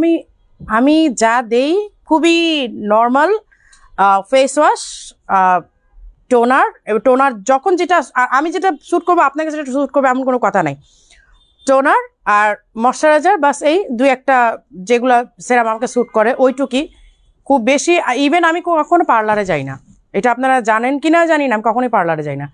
আমি যা দেই খুবই নর্মাল, ফেস ওয়াশ, টোনার যখন যেটা আমি যেটা শ্যুট করবো আপনাকে যেটা শ্যুট করবে এমন কোনো কথা নাই। টোনার আর ময়শ্চারাইজার, বাস এই 2-1টা যেগুলো সেরাম আমাকে শ্যুট করে, ওইটুকুই। খুব বেশি, ইভেন আমি কখনো পার্লারে যাই না। এটা আপনারা জানেন কি না জানি না, আমি কখনোই পার্লারে যাই না।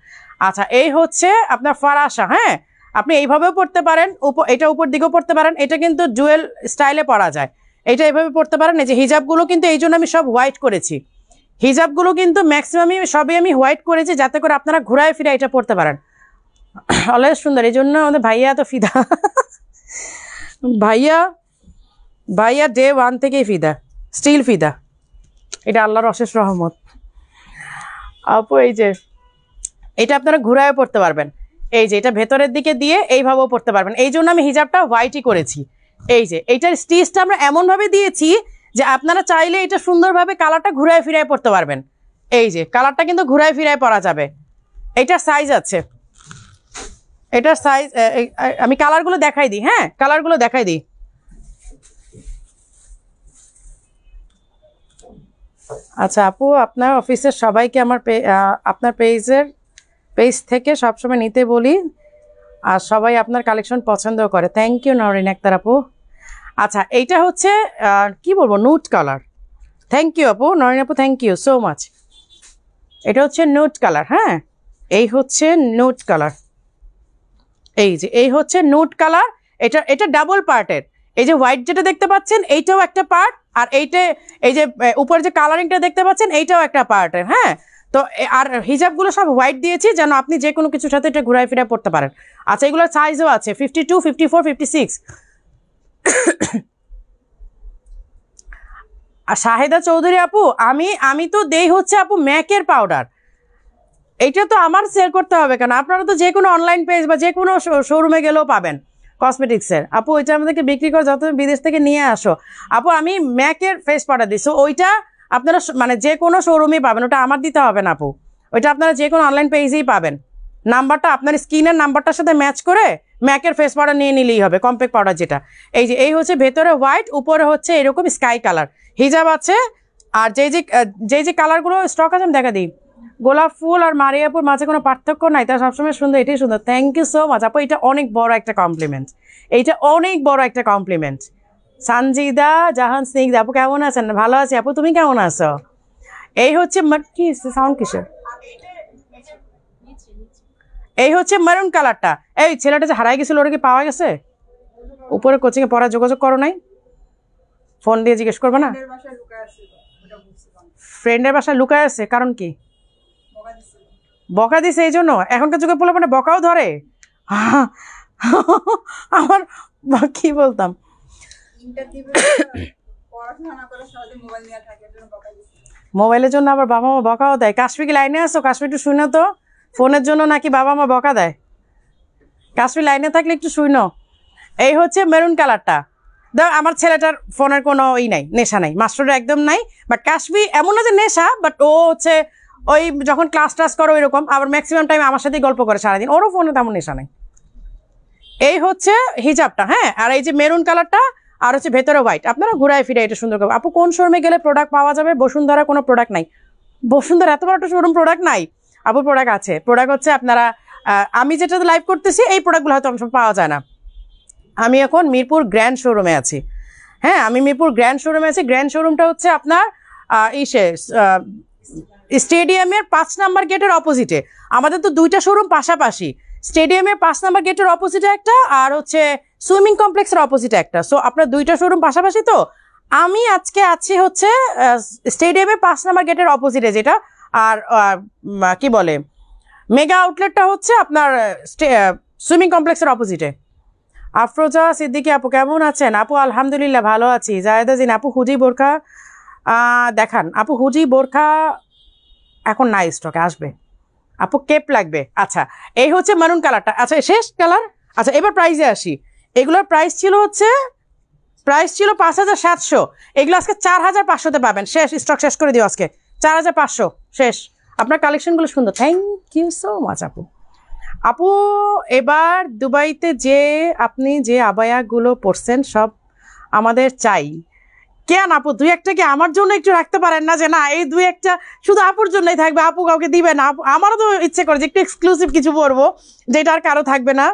আচ্ছা, এই হচ্ছে আপনার ফারাসা। হ্যাঁ, আপনি এইভাবেও পড়তে পারেন, এটা উপর দিকেও পড়তে পারেন। এটা কিন্তু জুয়েল স্টাইলে পরা যায়, এটা এইভাবে পড়তে পারেন। এই যে হিজাবগুলো কিন্তু এই জন্য আমি সব হোয়াইট করেছি, হিজাবগুলো কিন্তু ম্যাক্সিমামই সবই আমি হোয়াইট করেছি, যাতে করে আপনারা ঘুরায় ফিরে এটা পড়তে পারেন। অলওয়েজ সুন্দর, এই জন্য আমাদের ভাইয়া এত ফিদা। ভাইয়া ডে 1 থেকেই ফিদা, স্টিল ফিদা। এটা আল্লাহর অশেষ রহমত। আপু এই যে এটা আপনারা ঘুরায় পড়তে পারবেন, এই যে এটা ভেতরের দিকে দিয়ে এইভাবেও পড়তে পারবেন। এই জন্য আমি হিজাবটা হোয়াইটই করেছি। এই যে এইটার স্টিচটা আমরা এমনভাবে দিয়েছি যে আপনারা চাইলে এটা সুন্দরভাবে কালারটা ঘুরায় ফিরায় পড়তে পারবেন। এই যে কালারটা কিন্তু ঘুরায় ফিরায় পরা যাবে। এটার সাইজ আছে, এটার সাইজ আমি কালারগুলো দেখাই দিই। হ্যাঁ, কালারগুলো দেখাই দিই। আচ্ছা আপু, আপনার অফিসের সবাইকে আমার আপনার পেজ থেকে সবসময় নিতে বলি, আর সবাই আপনার কালেকশন পছন্দ করে। থ্যাংক ইউ নরিন আক্তার আপু। আচ্ছা, এইটা হচ্ছে কি বলবো, নুট কালার। থ্যাংক ইউ আপু, নরিন আপু, থ্যাংক ইউ সো মাচ। এটা হচ্ছে নুট কালার। হ্যাঁ, এই হচ্ছে নুট কালার। এই যে এই হচ্ছে নুট কালার। এটা ডাবল পার্টের, এই যে হোয়াইট যেটা দেখতে পাচ্ছেন এইটাও একটা পার্ট, আর এইটা এই যে উপরে যে কালারিংটা দেখতে পাচ্ছেন এইটাও একটা পার্টের। হ্যাঁ, তো আর হিজাবগুলো সব হোয়াইট দিয়েছি যেন আপনি যে কোনো কিছুর সাথে এটা ঘুরায় ফিরে পড়তে পারেন। আচ্ছা, এগুলোর সাইজও আছে 52, 54, 56। আর শাহেদা চৌধুরী আপু, আমি তো দেই হচ্ছে আপু ম্যাকের পাউডার। এইটা তো আমার সেল করতে হবে কেন? আপনারা তো যে কোনো অনলাইন পেজ বা যে কোনো শোরুমে গেলেও পাবেন কসমেটিক্সের। আপু ওইটা আমাদেরকে বিক্রি করে যত বিদেশ থেকে নিয়ে আসো। আপু আমি ম্যাকের ফেস পাউডার দিই, সো ওইটা আপনারা মানে যে কোনো শোরুমেই পাবেন, ওটা আমার দিতে হবে না আপু, ওইটা আপনারা যে কোনো অনলাইন পেজেই পাবেন। নাম্বারটা আপনার স্কিনের নাম্বারটার সাথে ম্যাচ করে ম্যাকের ফেস পাউডার নিয়ে নিলেই হবে, কম্প্যাক্ট পাউডার যেটা। এই যে এই হচ্ছে ভেতরে হোয়াইট, উপরে হচ্ছে এরকম স্কাই কালার হিজাব আছে। আর যেই যে কালারগুলো স্টক আছে আমি দেখা দিই, গোলাপ ফুল আর মারিয়াপুর মাঝে কোনো পার্থক্য নাই, তার সবসময় সুন্দর, এটাই সুন্দর। থ্যাংক ইউ সো মাচ আপু, এটা অনেক বড় একটা কমপ্লিমেন্ট, এইটা অনেক বড় একটা কমপ্লিমেন্ট। সানজিদা জাহান স্নিগ্ধা আপু কেমন আছেন? ভালো আছি আপু, তুমি কেমন আছো? এই হচ্ছে কি সাউন্ড কিসের, এই হচ্ছে মেরুন কালারটা। এই ছেলেটা যে হারাই গেছিল ওটা কি পাওয়া গেছে? উপরে কোচিংয়ে পড়া যোগাযোগ করো নাই? ফোন দিয়ে জিজ্ঞেস করবে না? ফ্রেন্ডের বাসায় লুকায় আছে, কারণ কি? বকা দিছে এই জন্য? এখনকার যুগে বলে মানে বকাও ধরে। আমার কি বলতাম, মোবাইলের জন্য আবার বাবা মা বকাও দেয়। কাশ্মীর কি লাইনে আসো? কাশ্মীর একটু শুনো তো, ফোনের জন্য নাকি বাবা মা বকা দেয়? কাশ্মীর লাইনে থাকলে একটু শুনো। এই হচ্ছে মেরুন কালারটা। দেখ আমার ছেলেটার ফোনের কোনো নাই, নেশা নাই, মাস্টারের একদম নাই। বাট কাশ্মীর এমন না যে নেশা, বাট ও হচ্ছে ওই যখন ক্লাস টাস করে ওই রকম, আবার ম্যাক্সিমাম টাইম আমার সাথেই গল্প করে সারাদিন, ওরও ফোনে তেমন নেশা নাই। এই হচ্ছে হিজাবটা। হ্যাঁ, আর এই যে মেরুন কালারটা আর হচ্ছে ভেতরে হোয়াইট, আপনারা ঘুরায় ফিরে এটা সুন্দর করবে। আপু কোন শোরুমে গেলে প্রোডাক্ট পাওয়া যাবে? বসুন্ধরা কোনো প্রোডাক্ট নাই। বসুন্ধরা এত বড় একটা শোরুম, প্রোডাক্ট নাই? আপু প্রোডাক্ট আছে, প্রোডাক্ট হচ্ছে আপনারা আমি যেটাতে লাইভ করতেছি এই প্রোডাক্টগুলো হয়তো অনেক সময় পাওয়া যায় না। আমি এখন মিরপুর গ্র্যান্ড শোরুমে আছি। হ্যাঁ, আমি মিরপুর গ্র্যান্ড শোরুমে আছি। গ্র্যান্ড শোরুমটা হচ্ছে আপনার স্টেডিয়ামের 5 নাম্বার গেটের অপোজিটে। আমাদের তো দুইটা শোরুম পাশাপাশি, স্টেডিয়ামের 5 নাম্বার গেটের অপোজিটে একটা, আর হচ্ছে সুইমিং কমপ্লেক্সের অপোজিটে একটা। সো আপনার দুইটা শোরুম পাশাপাশি। তো আমি আজকে আছি হচ্ছে স্টেডিয়ামের 5 নাম্বার গেটের অপোজিটে যেটা, আর কি বলে মেগা আউটলেটটা হচ্ছে আপনার সুইমিং কমপ্লেক্সের অপোজিটে। আফরোজা সিদ্দিকী আপু কেমন আছেন? আপু আলহামদুলিল্লাহ ভালো আছি। জায়েদা জিন আপু হুজি বোরখা দেখান। আপু হুজি বোরখা এখন নাই স্টকে, আসবে। আপু কেপ লাগবে? আচ্ছা, এই হচ্ছে মারুন কালারটা। আচ্ছা শেষ কালার। আচ্ছা এবার প্রাইসে আসি। এগুলোর প্রাইস ছিল 5,700, এগুলো আজকে 4,500-তে পাবেন। শেষ স্টক, শেষ করে দিও আজকে, 4,500 শেষ। আপনার কালেকশনগুলো সুন্দর, থ্যাংক ইউ সো মাচ আপু। আপু এবার দুবাইতে যে আপনি যে আবায়াগুলো পরছেন সব আমাদের চাই। কেন আপু 2-1টা কি আমার জন্য একটু রাখতে পারেন না? যে না এই 2-1টা শুধু আপুর জন্যই থাকবে, আপু কাউকে দিবে না? আমারও তো ইচ্ছে করে যে একটু এক্সক্লুসিভ কিছু পরবো যেটা আর কারো থাকবে না।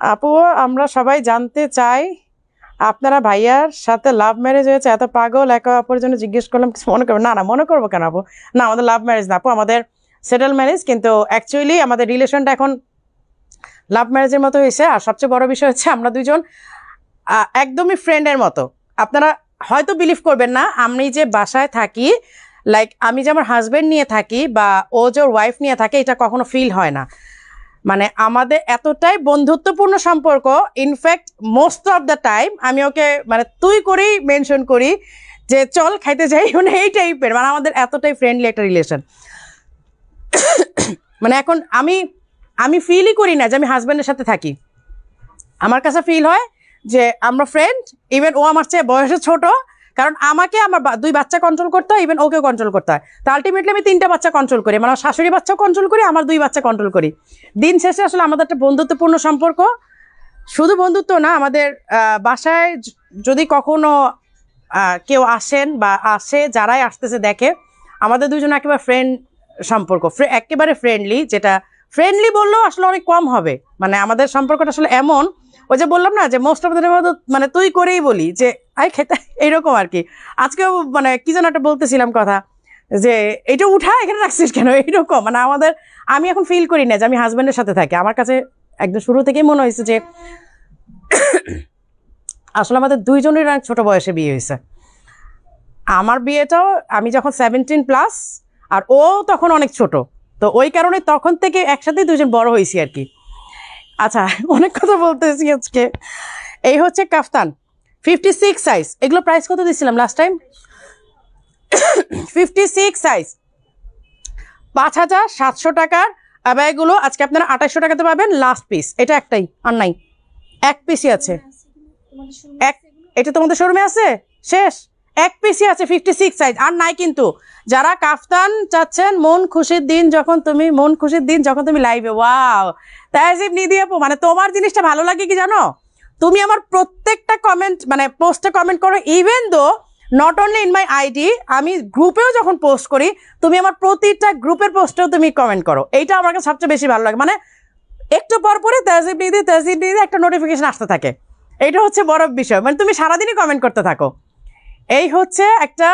আপু আমরা সবাই জানতে চাই আপনারা ভাইয়ার সাথে লাভ ম্যারেজ হয়েছে, এত পাগল একে অপরের জন্য জিজ্ঞেস করলাম, কিছু মনে করবো না? না মনে করবো কেন আপু, না আমাদের লাভ ম্যারেজ না আপু, আমাদের সেটেল ম্যারেজ। কিন্তু অ্যাকচুয়ালি আমাদের রিলেশনটা এখন লাভ ম্যারেজের মতো হয়েছে। আর সবচেয়ে বড় বিষয় হচ্ছে আমরা দুজন একদমই ফ্রেন্ডের মতো। আপনারা হয়তো বিলিভ করবেন না, আমি যে বাসায় থাকি, লাইক আমি যে আমার হাজব্যান্ড নিয়ে থাকি বা ও যে ওর ওয়াইফ নিয়ে থাকে, এটা কখনো ফিল হয় না। মানে আমাদের এতটাই বন্ধুত্বপূর্ণ সম্পর্ক, in fact most of the time আমি ওকে মানে তুই করেই মেনশন করি যে চল খাইতে যাই, মানে এই টাইপের। মানে আমাদের এতটাই ফ্রেন্ডলি একটা রিলেশন। মানে এখন আমি ফিলই করি না যে আমি হাজব্যান্ডের সাথে থাকি। আমার কাছে ফিল হয় যে আমরা ফ্রেন্ড। ইভেন ও আমার চেয়ে বয়সে ছোট, কারণ আমাকে আমার 2 বাচ্চা কন্ট্রোল করতে হয়, ইভেন ওকেও কন্ট্রোল করতে হয়। তো আলটিমেটলি আমি 3টা বাচ্চা কন্ট্রোল করি, মানে আমার শাশুড়ি বাচ্চাও কন্ট্রোল করি, আমার 2 বাচ্চা কন্ট্রোল করি। দিন শেষে আসলে আমাদের একটা বন্ধুত্বপূর্ণ সম্পর্ক। শুধু বন্ধুত্ব না, আমাদের বাসায় যদি কখনো কেউ আসেন বা আসে, যারাই আসতেছে দেখে, আমাদের দুজন একেবারে ফ্রেন্ড সম্পর্ক, একেবারে ফ্রেন্ডলি। যেটা ফ্রেন্ডলি বললেও আসলে অনেক কম হবে। মানে আমাদের সম্পর্কটা আসলে এমন, ওই যে বললাম না যে মোস্ট অফ দ্য মধ্যে মানে তুই করেই বলি যে আই খেতে, এইরকম আর কি। আজকেও মানে কি যেন একটা বলতেছিলাম কথা, যে এটা উঠা এখানে রাখছিস কেন, এইরকম। মানে আমি এখন ফিল করি না যে আমি হাজব্যান্ডের সাথে থাকি। আমার কাছে একদম শুরু থেকেই মনে হয়েছে যে আসলে আমাদের দুইজনের অনেক ছোট বয়সে বিয়ে হয়েছে। আমার বিয়েটাও আমি যখন 17+, আর ও তখন অনেক ছোট, তো ওই কারণে তখন থেকে একসাথে দুজন বড় হয়েছি আর কি। আচ্ছা, অনেক কথা বলতেছি আজকে। এই হচ্ছে কাফতান 56 সাইজ, এগুলো প্রাইস কত দিয়েছিলাম লাস্ট টাইম? 56 সাইজ 5700 টাকার আবায়াগুলো আজকে আপনারা 2800 টাকাতে পাবেন। লাস্ট পিস এটা একটাই, আর নাই, এক পিসই আছে। এটা তোমাদের শোরুমে আছে, শেষ, এক পিসই আছে 56 সাইজ, আর নাই কিন্তু। যারা কাফতান চাচ্ছেন মন খুশির দিন যখন তুমি লাইভে, ওয়াও তাহজিব নিধি আপু, মানে তোমার জিনিসটা ভালো লাগে কি জানো, তুমি আমার প্রত্যেকটা কমেন্ট মানে পোস্টে কমেন্ট করো, even though not only in my ID, আমি গ্রুপেও যখন পোস্ট করি তুমি আমার প্রতিটা গ্রুপের পোস্টেও তুমি কমেন্ট করো। এইটা আমার কাছে সবচেয়ে বেশি ভালো লাগে, মানে একটু পর পরে তাহজিব নিধি একটা নোটিফিকেশন আসতে থাকে, এটা হচ্ছে বড় বিষয়, মানে তুমি সারাদিনই কমেন্ট করতে থাকো। এই হচ্ছে একটা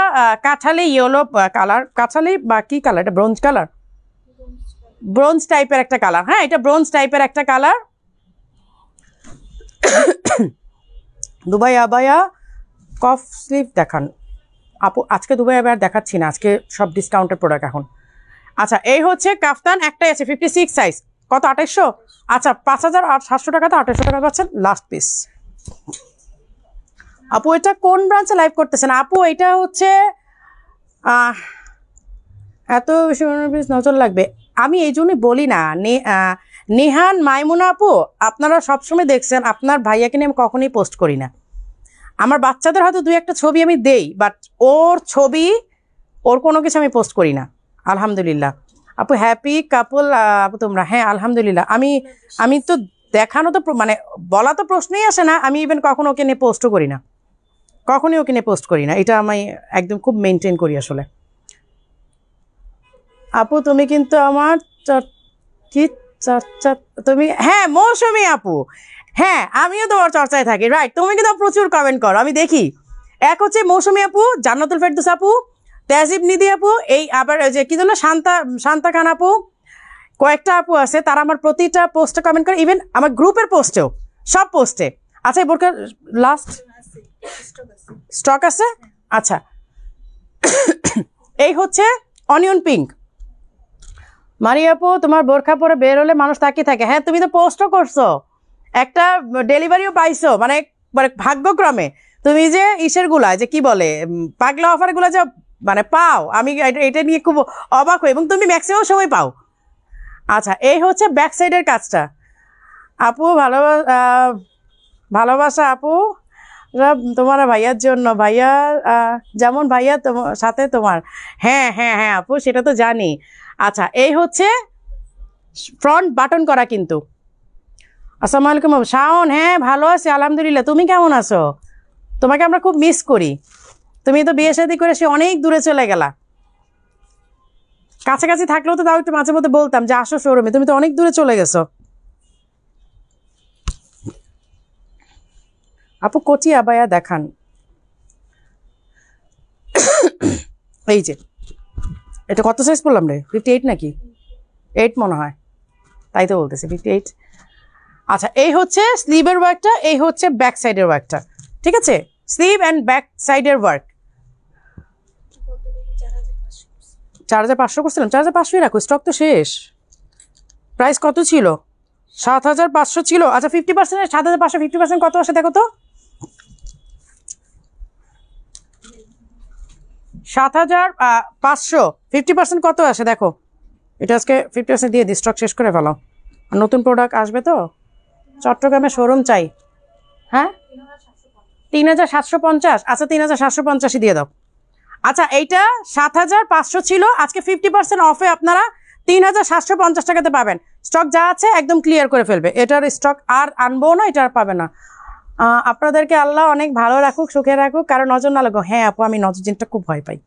কাঁঠালি ইয়েলো কালার, কাঁঠালি বা কি কালার, এটা ব্রোঞ্জ কালার, ব্রোঞ্জ টাইপের একটা কালার। হ্যাঁ, এটা ব্রোঞ্জ টাইপের একটা কালার। দুবাই আবায়া কফ স্লিভ দেখান আপু, আজকে দুবাই আবায়া দেখাচ্ছি না, আজকে সব ডিসকাউন্টের প্রোডাক্ট এখন। আচ্ছা, এই হচ্ছে কাফতান, একটাই আছে 56 সাইজ, কত 2800? আচ্ছা, 5700 টাকাতে 2800 টাকা পাচ্ছেন লাস্ট পিস। আপু এটা কোন ব্রাঞ্চে লাইভ করতেছেন? আপু এটা হচ্ছে এত বেশি নজর লাগবে, আমি এই জন্যই বলি না। নেহান মাইমুনা আপু, আপনারা সবসময় দেখছেন আপনার ভাইয়াকে নিয়ে আমি কখনোই পোস্ট করি না। আমার বাচ্চাদের হয়তো 2-1টা ছবি আমি দেই, বাট ওর ছবি ওর কোনো কিছু আমি পোস্ট করি না। আলহামদুলিল্লাহ আপু, হ্যাপি কাপল আপু তোমরা। হ্যাঁ আলহামদুলিল্লাহ, আমি তো দেখানো তো মানে বলা তো প্রশ্নই আসে না, আমি ইভেন কখনো ওকে নিয়ে পোস্টও করি না, কখনই ওকে নিয়ে পোস্ট করি না, এটা আমি একদম খুব মেনটেন করি আসলে। আপু তুমি কিন্তু আমার কি চর্চা তুমি, হ্যাঁ মৌসুমী আপু, হ্যাঁ আমিও তোমার চর্চায় থাকি, রাইট। তুমি কিন্তু প্রচুর কমেন্ট করো, আমি দেখি। এক হচ্ছে মৌসুমী আপু, জান্নাতুল ফেরদৌস আপু, তাহজিব নিধি আপু, এই আবার যে কি বললো শান্তা খান আপু, কয়েকটা আপু আছে, তারা আমার প্রতিটা পোস্টে কমেন্ট করে, ইভেন আমার গ্রুপের পোস্টেও, সব পোস্টে। আচ্ছা, বোরকার লাস্ট স্টক আছে? আচ্ছা, এই হচ্ছে অনিয়ন পিঙ্ক। মারি আপু, তোমার বোরখা পরে বের হলে মানুষ তাকিয়ে থাকে। হ্যাঁ, তুমি তো পোস্টও করছো, একটা ডেলিভারিও পাইছো, মানে ভাগ্যক্রমে তুমি যে ইসের গুলা যে কি বলে পাগলা অফার গুলা যে মানে পাও, আমি এটা নিয়ে খুব অবাক হই, এবং তুমি ম্যাক্সিমাম সময় পাও। আচ্ছা, এই হচ্ছে ব্যাক সাইডের কাজটা। আপু ভালোবাসা আপু তোমার ভাইয়ার জন্য, ভাইয়া যেমন ভাইয়া সাথে তোমার। হ্যাঁ হ্যাঁ হ্যাঁ আপু, সেটা তো জানি। আচ্ছা, এই হচ্ছে ফ্রন্ট বাটন করা কিন্তু। আসসালামু আলাইকুম শাওন, হ্যাঁ ভালো আছি আলহামদুলিল্লাহ, তুমি কেমন আছো? তোমাকে আমরা খুব মিস করি, তুমি তো বিয়ে শাদী করে সে অনেক দূরে চলে গেলা। কাছাকাছি থাকলেও তো তাও একটু মাঝে মধ্যে বলতাম যে আসো শোরুমে, তুমি তো অনেক দূরে চলে গেছো। আপু কচি আবায়া দেখান। এই যে এটা কত সাইজ বললাম রে, 58 নাকি 8 মনে হয়, তাই তো বলতেছি 58। আচ্ছা, এই হচ্ছে স্লিভের ওয়ার্কটা, এই হচ্ছে ব্যাক সাইডের ওয়ার্কটা, ঠিক আছে, স্লিভ অ্যান্ড ব্যাক সাইডের ওয়ার্ক। 4500 করছিলাম, 4500 রাখো, স্টক তো শেষ। প্রাইস কত ছিল? 7500 ছিল। আচ্ছা 50%, 7500 50% কত আসে দেখো তো? 7500 50% কত আসে দেখো। এটা আজকে 50% দিয়ে দিই, স্টক শেষ করে ফেলাও, নতুন প্রোডাক্ট আসবে তো। চট্টগ্রামে শোরুম চাই। হ্যাঁ 3750। আচ্ছা 3750 দিয়ে দাও। আচ্ছা, এইটা 7500 ছিল, আজকে 50% অফে আপনারা 3750 টাকাতে পাবেন। স্টক যা আছে একদম ক্লিয়ার করে ফেলবে, এটার স্টক আর আনবো না, এটা আর পাবে না। আপনাদেরকে আল্লাহ অনেক ভালো রাখুক, সুখে রাখুক, কারণ নজর না লাগো। হ্যাঁ আপু, আমি নজর জিনটা খুব ভয় পাই।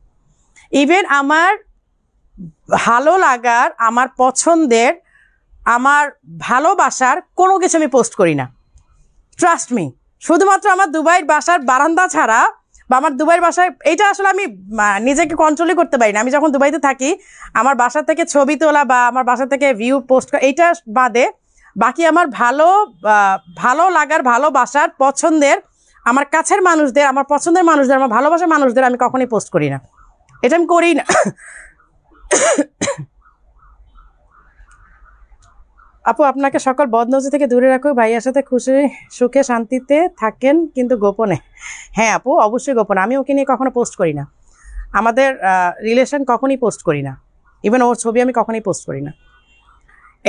ইভেন আমার ভালো লাগার, আমার পছন্দের, আমার ভালোবাসার কোনো কিছু আমি পোস্ট করি না, ট্রাস্ট মি। শুধুমাত্র আমার দুবাইয়ের বাসার বারান্দা ছাড়া, বা আমার দুবাইয়ের বাসায়, এইটা আসলে আমি নিজেকে কন্ট্রোলই করতে পারি না। আমি যখন দুবাইতে থাকি, আমার বাসা থেকে ছবি তোলা বা আমার বাসা থেকে ভিউ পোস্ট করা, এইটা বাদে বাকি আমার ভালো লাগার, ভালোবাসার, পছন্দের, আমার কাছের মানুষদের, আমার পছন্দের মানুষদের, আমার ভালোবাসার মানুষদের আমি কখনোই পোস্ট করি না, এটা আমি করি না। আপু আপনাকে সকল বদনজর থেকে দূরে রাখো, ভাইয়ার সাথে খুশি সুখে শান্তিতে থাকেন কিন্তু গোপনে। হ্যাঁ আপু, অবশ্যই গোপনে, আমি ওকে নিয়ে কখনো পোস্ট করি না, আমাদের রিলেশন কখনই পোস্ট করি না, ইভেন ওর ছবি আমি কখনোই পোস্ট করি না।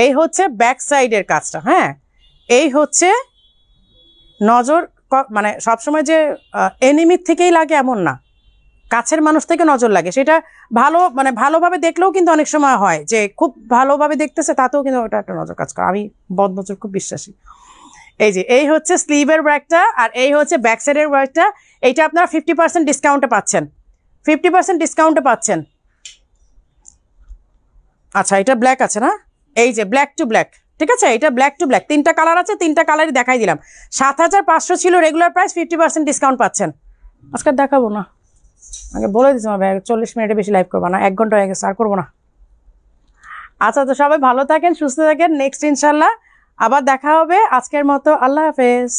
এই হচ্ছে ব্যাক সাইডের কাজটা। হ্যাঁ, এই হচ্ছে নজর, মানে সবসময় যে এনিমির থেকেই লাগে এমন না, কাছের মানুষ থেকে নজর লাগে, সেটা ভালো মানে ভালোভাবে দেখলেও কিন্তু অনেক সময় হয় যে খুব ভালোভাবে দেখতেছে, তাতেও কিন্তু ওটা একটা নজর কাজ করে। আমি বদনজর খুব বিশ্বাসী। এই হচ্ছে স্লিভের ওয়ার্কটা, আর এই হচ্ছে ব্যাক সাইডের ওয়ার্কটা। এইটা আপনারা 50% ডিসকাউন্টে পাচ্ছেন, 50% ডিসকাউন্টে পাচ্ছেন। আচ্ছা, এটা ব্ল্যাক আছে না, এই যে ব্ল্যাক টু ব্ল্যাক, ঠিক আছে, এটা ব্ল্যাক টু ব্ল্যাক, 3টা কালার আছে, 3টা কালারই দেখাই দিলাম। 7500 ছিল রেগুলার প্রাইস, 50% ডিসকাউন্ট পাচ্ছেন। আজকে দেখাবো না, আগে বলে দিচ্ছি আমার ভাই 40 মিনিটে বেশি লাইভ করবো না, 1 ঘন্টা হয়ে গেছে, আর করবো না। আচ্ছা, তো সবাই ভালো থাকেন, সুস্থ থাকেন, নেক্সট ইনশাল্লাহ আবার দেখা হবে। আজকের মতো আল্লাহ হাফেজ।